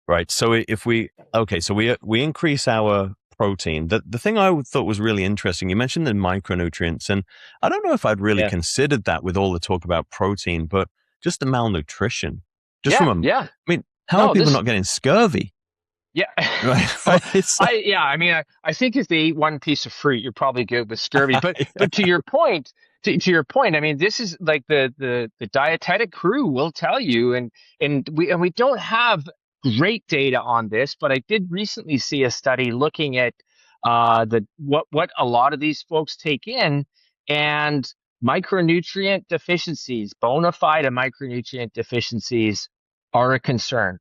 Right? So if we increase our protein. The thing I thought was really interesting, you mentioned the micronutrients, and I don't know if I'd really Yeah. considered that with all the talk about protein, but just the malnutrition. Just Yeah, from yeah. I mean, how No, are people not getting scurvy? yeah. Right? Well, It's like, I mean, I think if they eat one piece of fruit, you're probably good with scurvy. But yeah. to your point, to your point, I mean, this is like the dietetic crew will tell you, and we don't have great data on this, but I did recently see a study looking at the what a lot of these folks take in, and micronutrient deficiencies, bona fide micronutrient deficiencies, are a concern.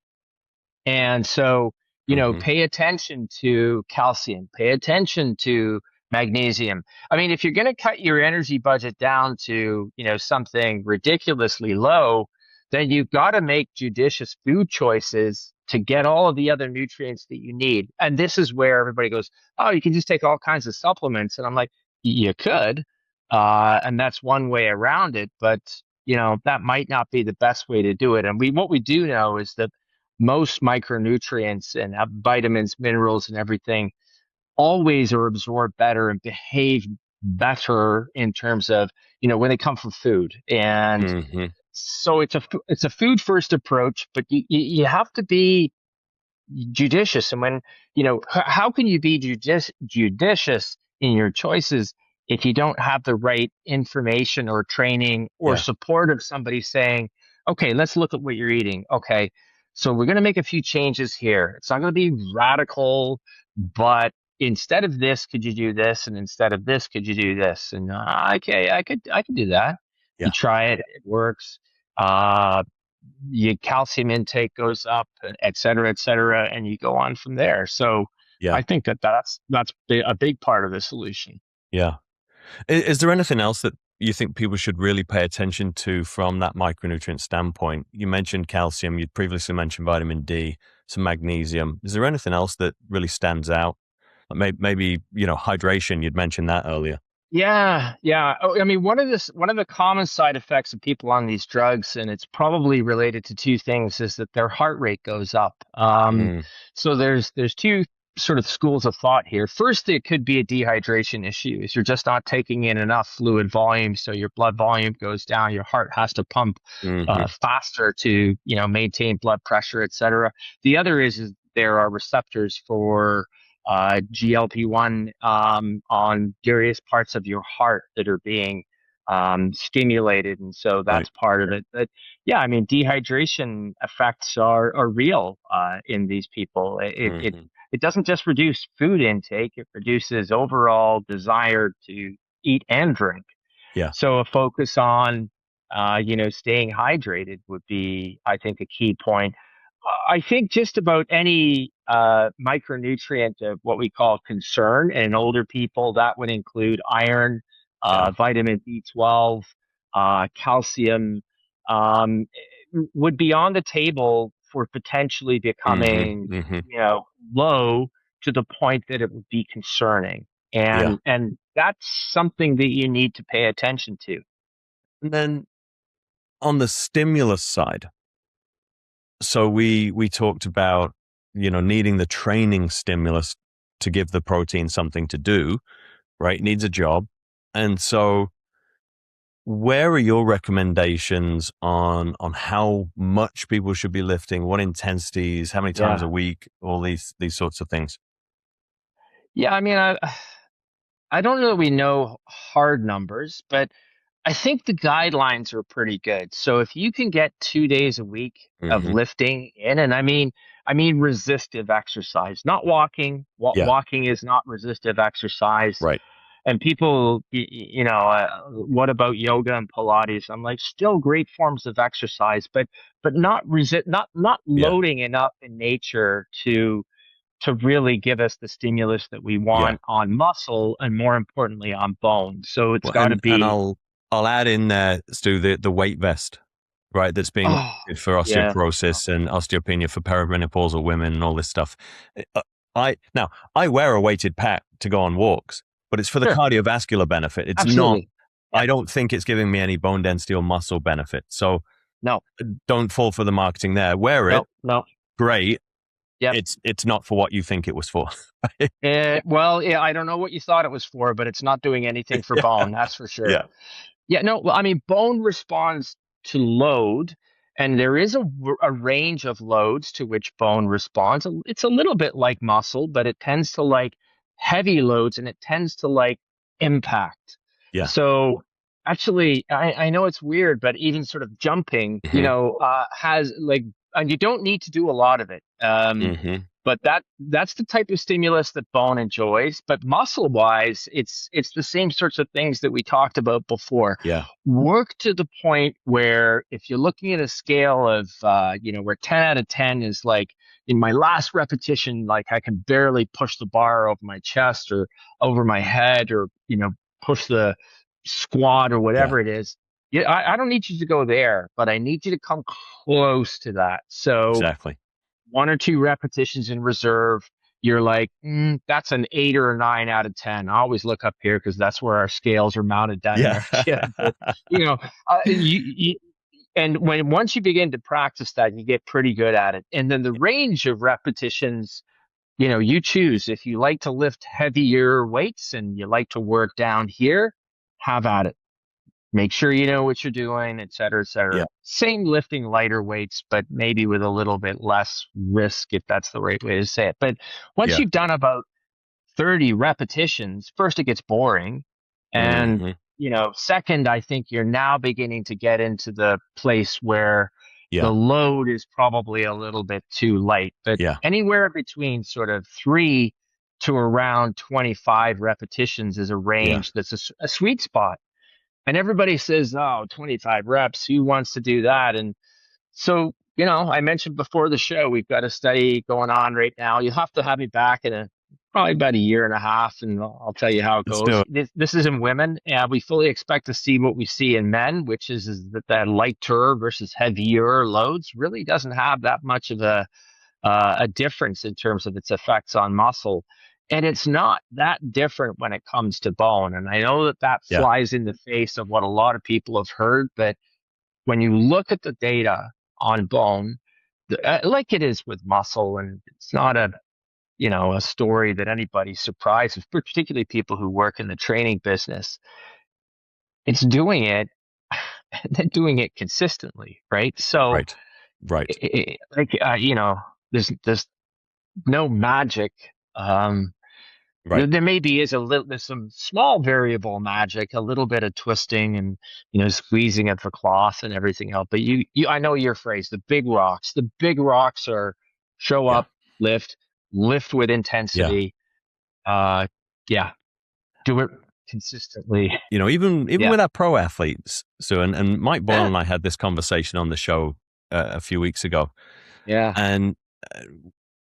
And so, Mhm. pay attention to calcium, pay attention to magnesium. I mean, if you're going to cut your energy budget down to, something ridiculously low, then you've got to make judicious food choices to get all of the other nutrients that you need. And this is where everybody goes, oh, you can just take all kinds of supplements. And I'm like, you could. And that's one way around it. But, that might not be the best way to do it. And what we do know is that most micronutrients and vitamins, minerals, and everything always are absorbed better and behave better in terms of, when they come from food. And Mhm. so it's a food first approach, but you have to be judicious. And when, how can you be judicious in your choices if you don't have the right information or training or Yeah. support of somebody saying, okay, let's look at what you're eating. Okay, so we're going to make a few changes here. It's not going to be radical, but instead of this, could you do this? And instead of this, could you do this? And okay, I could do that. You Yeah. try it, it works. Uh, your calcium intake goes up, et cetera, and you go on from there. So Yeah. I think that's a big part of the solution. Yeah. Is there anything else that you think people should really pay attention to from that micronutrient standpoint? You mentioned calcium. You'd previously mentioned vitamin D, some magnesium. Is there anything else that really stands out? Maybe hydration. You'd mentioned that earlier. Yeah, yeah. Oh, I mean, one of the common side effects of people on these drugs, and it's probably related to two things, is that their heart rate goes up. Mm. So there's two sort of schools of thought here. First, it could be a dehydration issue. Is you're just not taking in enough fluid volume, so your blood volume goes down. Your heart has to pump Mm-hmm. faster to maintain blood pressure, et cetera. The other is there are receptors for GLP-1 on various parts of your heart that are being stimulated, and so Right. that's part of it. But yeah, I mean, dehydration effects are real in these people. Hmm. It doesn't just reduce food intake; it reduces overall desire to eat and drink. Yeah. So a focus on, staying hydrated would be, I think, a key point. I think just about any micronutrient of what we call concern in older people, that would include iron, Yeah. vitamin B12, calcium, um, would be on the table for potentially Hmm. becoming, Hmm. low to the point that it would be concerning. Yeah. And that's something that you need to pay attention to. And then on the stimulus side, so we talked about, needing the training stimulus to give the protein something to do, right? It needs a job. And so where are your recommendations on how much people should be lifting, what intensities, how many times Yeah. a week, all these sorts of things? Yeah, I mean, I don't know that we know hard numbers, but I think the guidelines are pretty good. So if you can get 2 days a week of Hmm. lifting in, and I mean resistive exercise, not walking. Yeah. Walking is not resistive exercise. Right. And people, what about yoga and Pilates? I'm like, still great forms of exercise, but not Yeah. loading enough in nature to really give us the stimulus that we Yeah. want on muscle and more importantly on bone. So it's Well, got to and be, I'll add in there, Stu, the weight vest, right? That's being oh, good for yeah, osteoporosis and osteopenia for perimenopausal women and all this stuff. Uh, I wear a weighted pack to go on walks, but it's for the sure, cardiovascular benefit. It's not. absolutely. Yeah, I don't think it's giving me any bone density or muscle benefit. So no, don't fall for the marketing there. Wear it, no, no. great. Yep. It's not for what you think it was for. Well, yeah, I don't know what you thought it was for, but it's not doing anything for Yeah. bone. That's for sure. Yeah. Yeah, no, well, I mean, bone responds to load, and there is a range of loads to which bone responds. It's a little bit like muscle, but it tends to like heavy loads and it tends to like impact. Yeah. So actually, I know it's weird, but even sort of jumping, Hmm. has like, and you don't need to do a lot of it. Hmm. But that's the type of stimulus that bone enjoys. But muscle wise, it's the same sorts of things that we talked about before. Yeah. Work to the point where if you're looking at a scale of where 10 out of 10 is like in my last repetition, like I can barely push the bar over my chest or over my head or push the squat or Yeah. whatever it is. Yeah, I don't need you to go there, but I need you to come close to that. So Exactly. one or two repetitions in reserve, you're like, that's an 8 or a 9 out of 10. I always look up here because that's where our scales are mounted down in Yeah. our gym. But, you and once you begin to practice that, you get pretty good at it. And then the range of repetitions, you choose. If you like to lift heavier weights and you like to work down here, have at it. Make sure you know what you're doing, et cetera, et cetera. Yeah. Same lifting lighter weights, but maybe with a little bit less risk, if that's the right way to say it. But once Yeah. you've done about 30 repetitions, first it gets boring. And, Hmm. second, I think you're now beginning to get into the place where Yeah. the load is probably a little bit too light. But Yeah. anywhere between sort of 3 to around 25 repetitions is a Yeah. range that's a sweet spot. And everybody says, oh, 25 reps, who wants to do that? And so, I mentioned before the show, we've got a study going on right now. You'll have to have me back in probably about a year and a half, and I'll tell you how it Let's do goes. it. This is in women. We fully expect to see what we see in men, which is that lighter versus heavier loads really doesn't have that much of a difference in terms of its effects on muscle. And it's not that different when it comes to bone. And I know that Yeah. flies in the face of what a lot of people have heard, but when you look at the data on bone, like it is with muscle, and it's not a story that anybody's surprised with, particularly people who work in the training business. It's doing it, they're doing it consistently, right? So, Right. Right. there's no magic. Right. There maybe is there's some small variable magic, a little bit of twisting and, squeezing at the cloth and everything else. But I know your phrase, the big rocks are show Yeah. up, lift with Yeah. intensity. Yeah, do it consistently. Even Yeah, with our pro athletes. So, and Mike Boyle yeah, and I had this conversation on the show a few weeks ago, yeah, and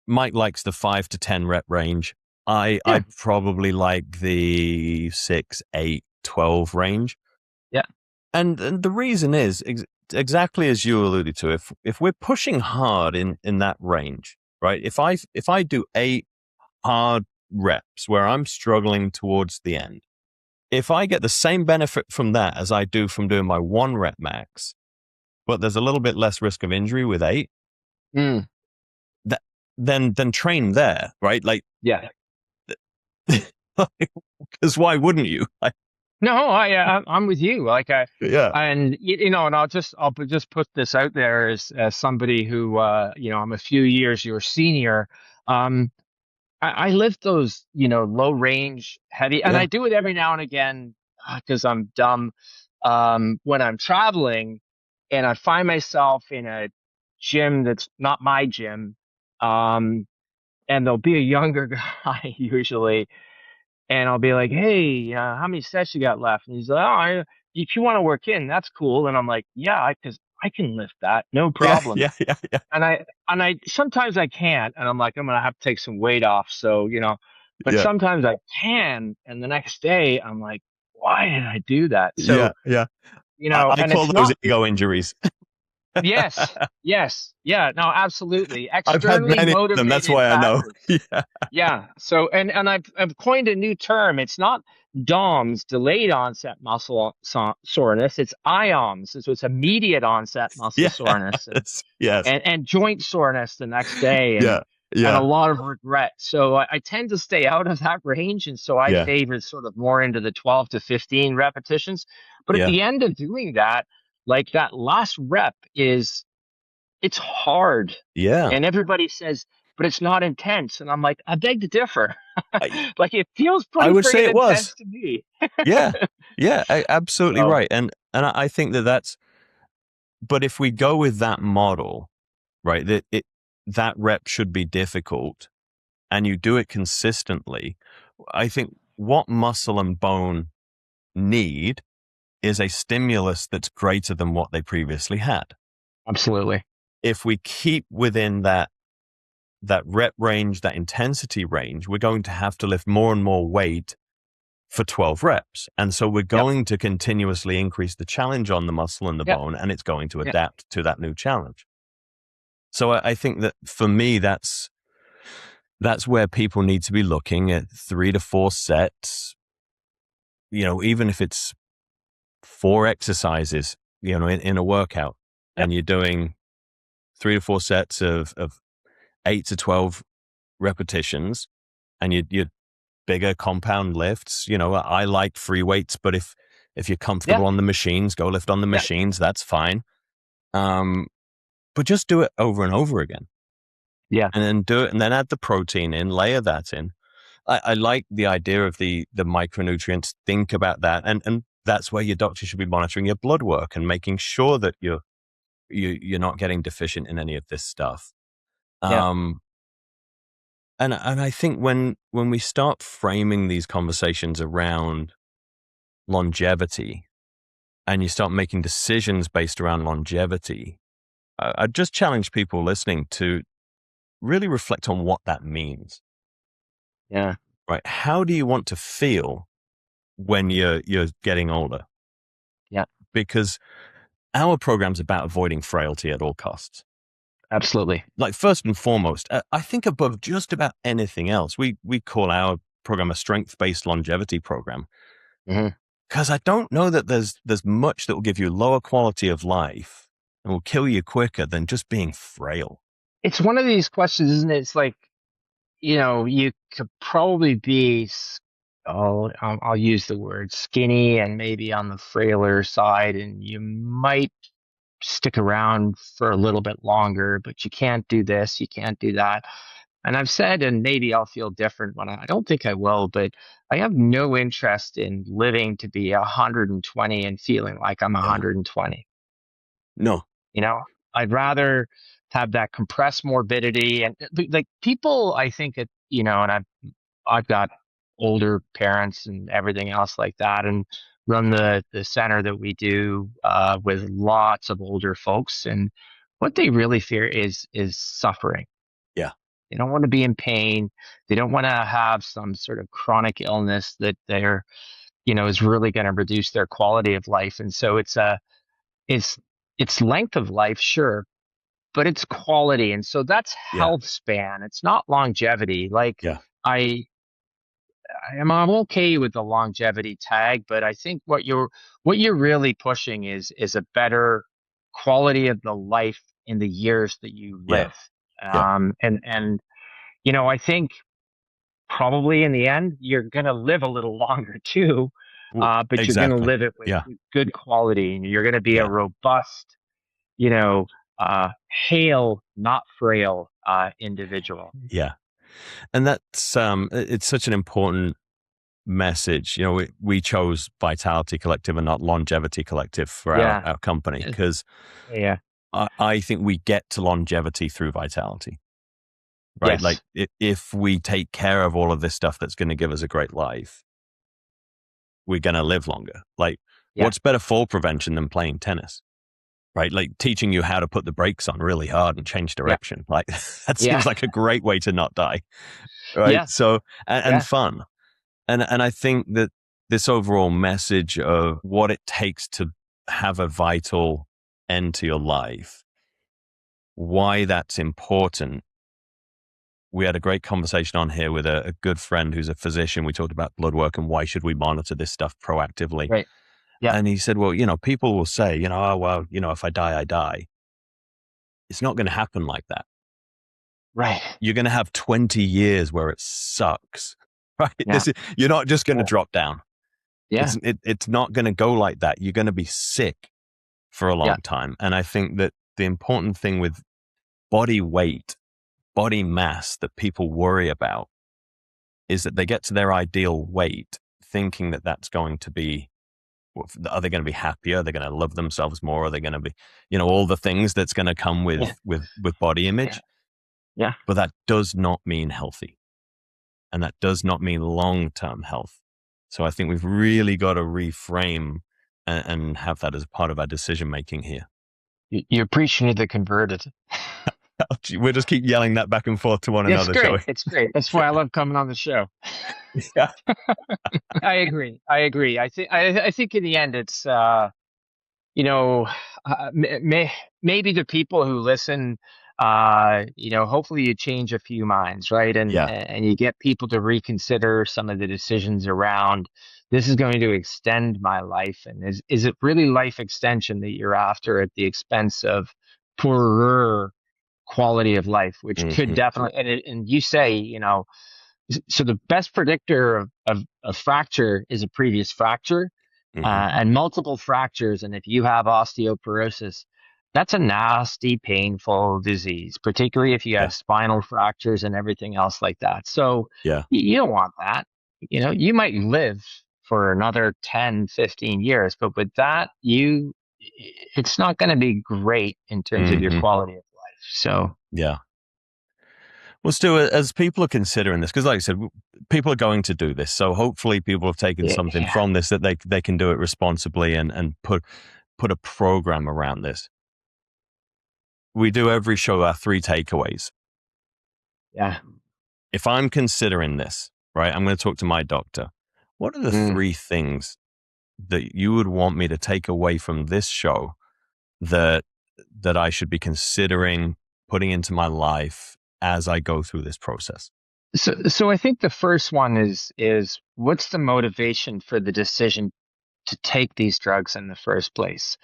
Mike likes the 5 to 10 rep range. I yeah, probably like the 6, 8, 12 range. yeah. And the reason is exactly as you alluded to. If we're pushing hard in that range, right? If I do 8 hard reps where I'm struggling towards the end, if I get the same benefit from that as I do from doing my 1 rep max, but there's a little bit less risk of injury with 8, Mm, that then train there, right? Like, yeah. because why wouldn't you? No, I'm with you. Yeah, And and I'll just put this out there as somebody who, I'm a few years your senior. Um, I lift those, low range heavy, and yeah, I do it every now and again because I'm dumb. When I'm traveling and I find myself in a gym that's not my gym, um, and there'll be a younger guy usually, and I'll be like, "Hey, how many sets you got left?" And he's like, if you want to work in, that's cool." And I'm like, "Yeah, because I can lift that, no yeah, problem." yeah, yeah, yeah, And I sometimes I can't, and I'm like, I'm gonna have to take some weight off. So, but yeah, sometimes I can, and the next day I'm like, why did I do that? So, yeah, yeah. I and call it's those not. ego injuries. Yes, yes, yeah, no, absolutely. I've had Externally many of them. That's motivated why I know. factors. Yeah, Yeah. So, and I've coined a new term. It's not DOMS, delayed onset muscle soreness. It's IOMS. So it's immediate onset muscle soreness yes, yes, and joint soreness the next day yeah, and a yeah, lot of regret. So I tend to stay out of that range. And so I yeah, favor sort of more into the 12 to 15 repetitions. But at yeah, the end of doing that, like that last rep it's hard. yeah. And everybody says, but it's not intense. And I'm like, I beg to differ. I, Like it feels I pretty would say friggin' it was. intense to me. Yeah, yeah, absolutely So, right. And I think that's. But if we go with that model, right, that rep should be difficult, and you do it consistently. I think what muscle and bone need is a stimulus that's greater than what they previously had. absolutely. If we keep within that rep range, that intensity range, we're going to have to lift more and more weight for 12 reps. And so we're Yep. going to continuously increase the challenge on the muscle and the Yep. bone, and it's going to Yep. adapt to that new challenge. So I think that for me, that's where people need to be looking at 3 to 4 sets, even if it's 4 exercises, in a workout, Yep. and you're doing 3 to 4 sets of 8 to 12 repetitions, and you're bigger compound lifts. I like free weights, but if you're Yeah. comfortable on the machines, go lift on the Yeah. machines. That's fine. But just do it over and over again, Yeah. and then do it, and then add the protein in, layer that in. I like the idea of the micronutrients. Think about that, and that's where your doctor should be monitoring your blood work and making sure that you're not getting deficient in any of this stuff. Yeah. And I think when we start framing these conversations around longevity, and you start making decisions based around longevity, I just challenge people listening to really reflect on what that means. Yeah. Right? How do you want to feel when you're getting older? Yeah. Because our program's about avoiding frailty at all costs. Absolutely. Like, first and foremost, I think above just about anything else, we call our program a strength-based longevity program, Hmm. because I don't know that there's much that will give you lower quality of life and will kill you quicker than just being frail. It's one of these questions, isn't it? It's like, you could probably be, I'll use the word skinny and maybe on the frailer side, and you might stick around for a little bit longer, but you can't do this, you can't do that. And I've said, and maybe I'll feel different when I don't think I will, but I have no interest in living to be 120 and feeling like I'm Yeah. 120. No. You know, I'd rather have that compressed morbidity and like people, I think and I've got older parents and everything else like that, and run the center that we do with lots of older folks, and what they really fear is suffering. Yeah. They don't want to be in pain. They don't want to have some sort of chronic illness that is really going to reduce their quality of life. And so it's it's length of life, sure, but it's quality. And so that's Yeah. health span. It's not longevity. Like Yeah. I I'm okay with the longevity tag, but I think what you're really pushing is a better quality of the life in the years that you Yeah. live. Yeah. And I think probably in the end you're gonna live a little longer too, but you're gonna Exactly. live it with Yeah. good quality, and you're gonna be a Yeah. robust, you know, hale, not frail individual. Yeah. And that's it's such an important message. We chose Vitality Collective and not Longevity Collective for Yeah. our company because Yeah. I think we get to longevity through vitality, right? Like Yes. if we take care of all of this stuff that's going to give us a great life, we're going to live longer. Like, Yeah. what's better fall prevention than playing tennis? Right? Like teaching you how to put the brakes on really hard and change Yeah. direction. Like that Yeah. seems like a great way to not die. Right. Yeah. So, and Yeah. fun. And I think that this overall message of what it takes to have a vital end to your life, why that's important. We had a great conversation on here with a good friend who's a physician. We talked about blood work and why should we monitor this stuff proactively. Right. Yeah. And he said, well, people will say, oh, well, if I die, I die. It's not going to happen like that. Right. You're going to have 20 years where it sucks, right? Yeah. You're not just going to Yeah. drop down. Yeah. It's not going to go like that. You're going to be sick for a Yeah. long time. And I think that the important thing with body weight, body mass that people worry about is that they get to their ideal weight thinking that that's going to be, are they going to be happier? They're going to love themselves more? Are they going to be, all the things that's going to come Yeah. with body image? Yeah. But that does not mean healthy. And that does not mean long-term health. So I think we've really got to reframe and have that as part of our decision-making here. You're preaching to the converted. We'll just keep yelling that back and forth to one another, shall we? It's great. That's why I love coming on the show. Yeah. I agree. I think in the end, it's maybe the people who listen, hopefully you change a few minds, right? And you get people to reconsider some of the decisions around, this is going to extend my life. And is it really life extension that you're after at the expense of poorer quality of life, which could definitely, and you say, so the best predictor of fracture is a previous fracture. And multiple fractures. And if you have osteoporosis, that's a nasty, painful disease, particularly if you have spinal fractures and everything else like that. So you don't want that. You might live for another 10, 15 years, but with that, it's not going to be great in terms of your quality of life. So, yeah. Well, Stuart, as people are considering this, because like I said, people are going to do this. So hopefully people have taken something from this that they can do it responsibly and put a program around this. We do every show our 3 takeaways. Yeah. If I'm considering this, right, I'm going to talk to my doctor. What are the 3 things that you would want me to take away from this show that I should be considering putting into my life as I go through this process? So I think the first one is what's the motivation for the decision to take these drugs in the first place?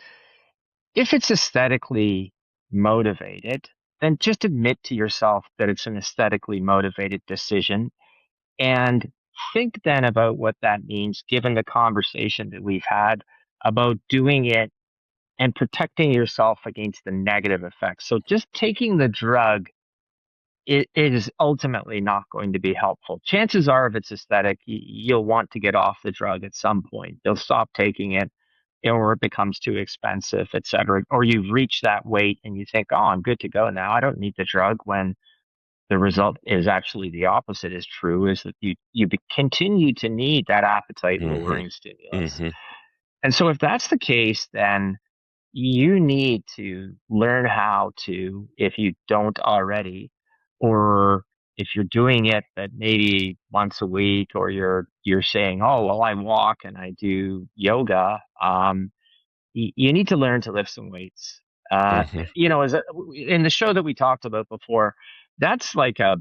If it's aesthetically motivated, then just admit to yourself that it's an aesthetically motivated decision, and think then about what that means given the conversation that we've had about doing it and protecting yourself against the negative effects. So just taking the drug it is ultimately not going to be helpful. Chances are, if it's aesthetic, you'll want to get off the drug at some point. You'll stop taking it, or it becomes too expensive, et cetera. Or you've reached that weight and you think, oh, I'm good to go now. I don't need the drug, when the result is actually the opposite is true, is that you continue to need that appetite Mm-hmm. lowering stimulus. Mm-hmm. And so if that's the case, then you need to learn how to, if you don't already, or if you're doing it but maybe once a week, or you're saying, oh well, I walk and I do yoga, you need to learn to lift some weights. Mm-hmm. As in the show that we talked about before, that's like a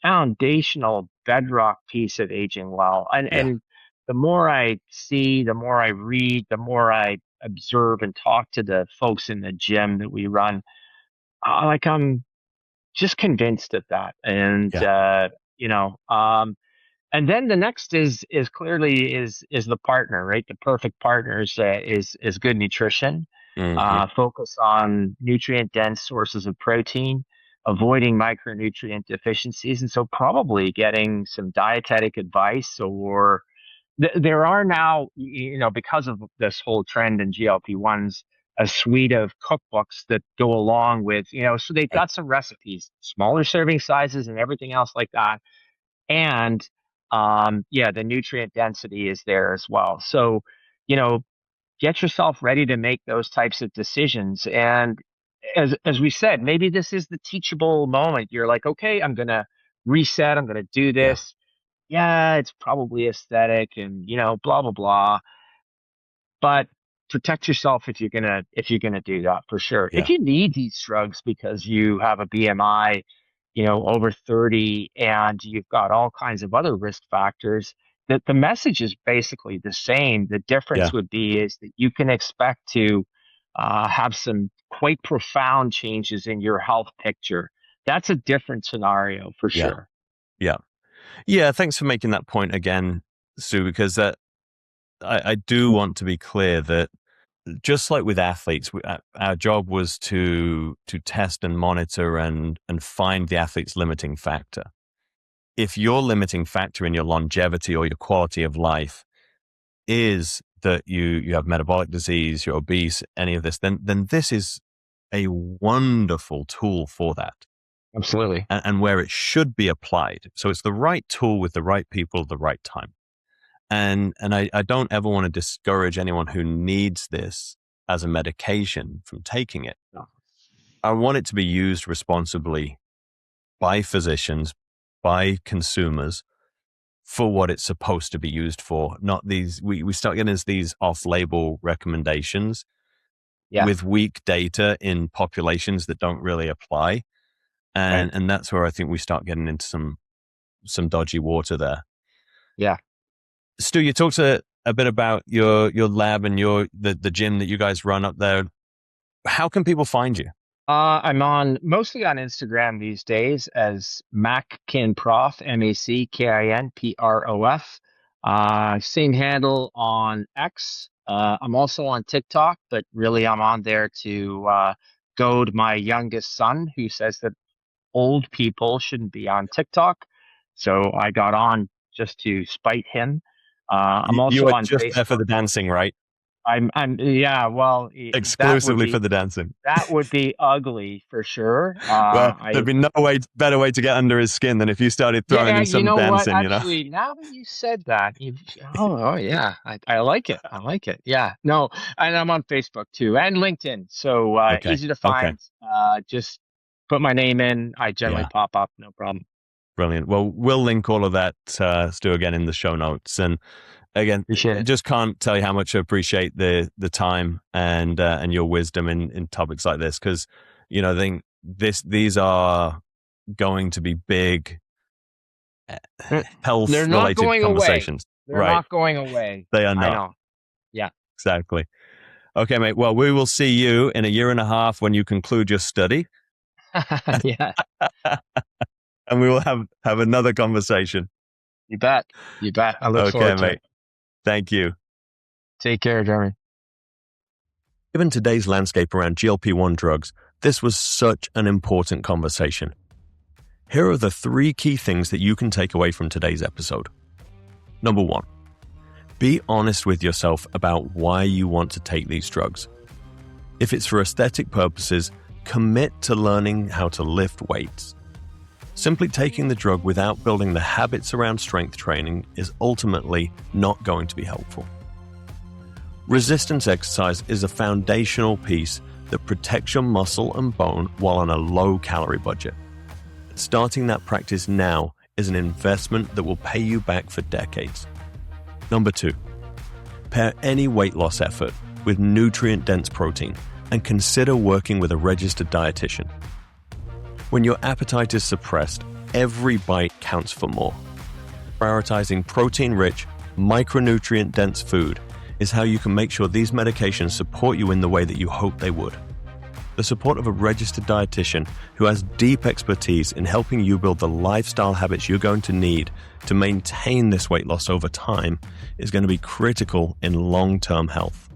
foundational bedrock piece of aging well. And Yeah. and the more I see, the more I read, the more I observe and talk to the folks in the gym that we run, I'm just convinced of that. And Yeah. you know, and then the next is clearly is the partner, right? The perfect partner is good nutrition. Mm-hmm. Focus on nutrient dense sources of protein, avoiding micronutrient deficiencies, and so probably getting some dietetic advice. Or there are now, because of this whole trend in GLP-1s, a suite of cookbooks that go along with, so they've Right. got some recipes, smaller serving sizes and everything else like that. And yeah, the nutrient density is there as well. So, you know, get yourself ready to make those types of decisions. And as we said, maybe this is the teachable moment. You're like, okay, I'm gonna reset, I'm gonna do Yeah. this. Yeah, it's probably aesthetic and blah blah blah. But protect yourself if you're gonna do that, for sure. Yeah. If you need these drugs because you have a BMI, over 30, and you've got all kinds of other risk factors, that the message is basically the same. The Yeah. difference would be is that you can expect to have some quite profound changes in your health picture. That's a different scenario for Yeah. sure. Yeah. Yeah. Thanks for making that point again, Stu, because I do want to be clear that just like with athletes, our job was to test and monitor and find the athlete's limiting factor. If your limiting factor in your longevity or your quality of life is that you have metabolic disease, you're obese, any of this, then this is a wonderful tool for that, Absolutely. and where it should be applied. So it's the right tool with the right people at the right time. And I don't ever want to discourage anyone who needs this as a medication from taking it. No. I want it to be used responsibly by physicians, by consumers, for what it's supposed to be used for. Not these, we start getting these off-label recommendations Yeah. with weak data in populations that don't really apply. Right. And that's where I think we start getting into some dodgy water there. Yeah. Stu, you talked a bit about your lab and the gym that you guys run up there. How can people find you? I'm mostly on Instagram these days as MacKinProf, MacKinProf. Same handle on X. I'm also on TikTok, but really I'm on there to goad my youngest son, who says that old people shouldn't be on TikTok. So I got on just to spite him. I'm You also are on just there for Facebook. the dancing, right? Yeah, well, Exclusively for the dancing. that would be ugly for sure. Well, there'd be no better way to get under his skin than if you started throwing Yeah, in you some know what? dancing, you know? Actually, now that you said that, oh yeah, I like it. I like it. Yeah, no, and I'm on Facebook too and LinkedIn, so Okay. easy to Okay. find. Just put my name in. I generally Yeah. pop up, no problem. Brilliant. Well, we'll link all of that, Stu, again in the show notes. And again, Appreciate I it. just can't tell you how much I appreciate the time and your wisdom in topics like this, because I think these are going to be big health They're not related going away. conversations. They're Right. not going away. They are I not. know. Yeah. Exactly. Okay, mate. Well, we will see you in a year and a half when you conclude your study, Yeah. and we will have another conversation. You bet. You bet. I look Okay, forward to mate. it. Thank you. Take care, Jeremy. Given today's landscape around GLP-1 drugs, this was such an important conversation. Here are the 3 key things that you can take away from today's episode. Number 1, be honest with yourself about why you want to take these drugs. If it's for aesthetic purposes, commit to learning how to lift weights. Simply taking the drug without building the habits around strength training is ultimately not going to be helpful. Resistance exercise is a foundational piece that protects your muscle and bone while on a low-calorie budget. Starting that practice now is an investment that will pay you back for decades. Number 2, pair any weight loss effort with nutrient-dense protein and consider working with a registered dietitian. When your appetite is suppressed, every bite counts for more. Prioritizing protein-rich, micronutrient-dense food is how you can make sure these medications support you in the way that you hope they would. The support of a registered dietitian who has deep expertise in helping you build the lifestyle habits you're going to need to maintain this weight loss over time is going to be critical in long-term health.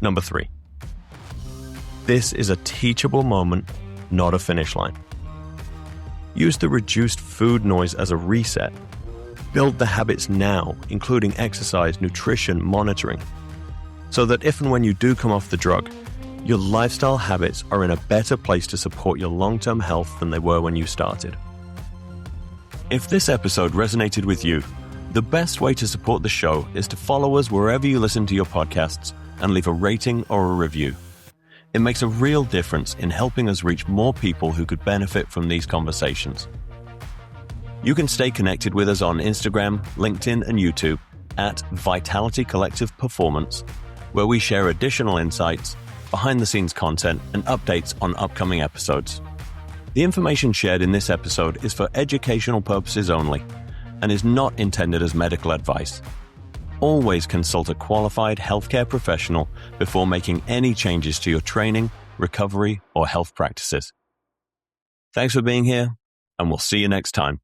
Number 3, this is a teachable moment, not a finish line. Use the reduced food noise as a reset. Build the habits now, including exercise, nutrition, monitoring, so that if and when you do come off the drug, your lifestyle habits are in a better place to support your long-term health than they were when you started. If this episode resonated with you, the best way to support the show is to follow us wherever you listen to your podcasts and leave a rating or a review. It makes a real difference in helping us reach more people who could benefit from these conversations. You can stay connected with us on Instagram, LinkedIn, and YouTube at Vitality Collective Performance, where we share additional insights, behind-the-scenes content, and updates on upcoming episodes. The information shared in this episode is for educational purposes only and is not intended as medical advice. Always consult a qualified healthcare professional before making any changes to your training, recovery, or health practices. Thanks for being here, and we'll see you next time.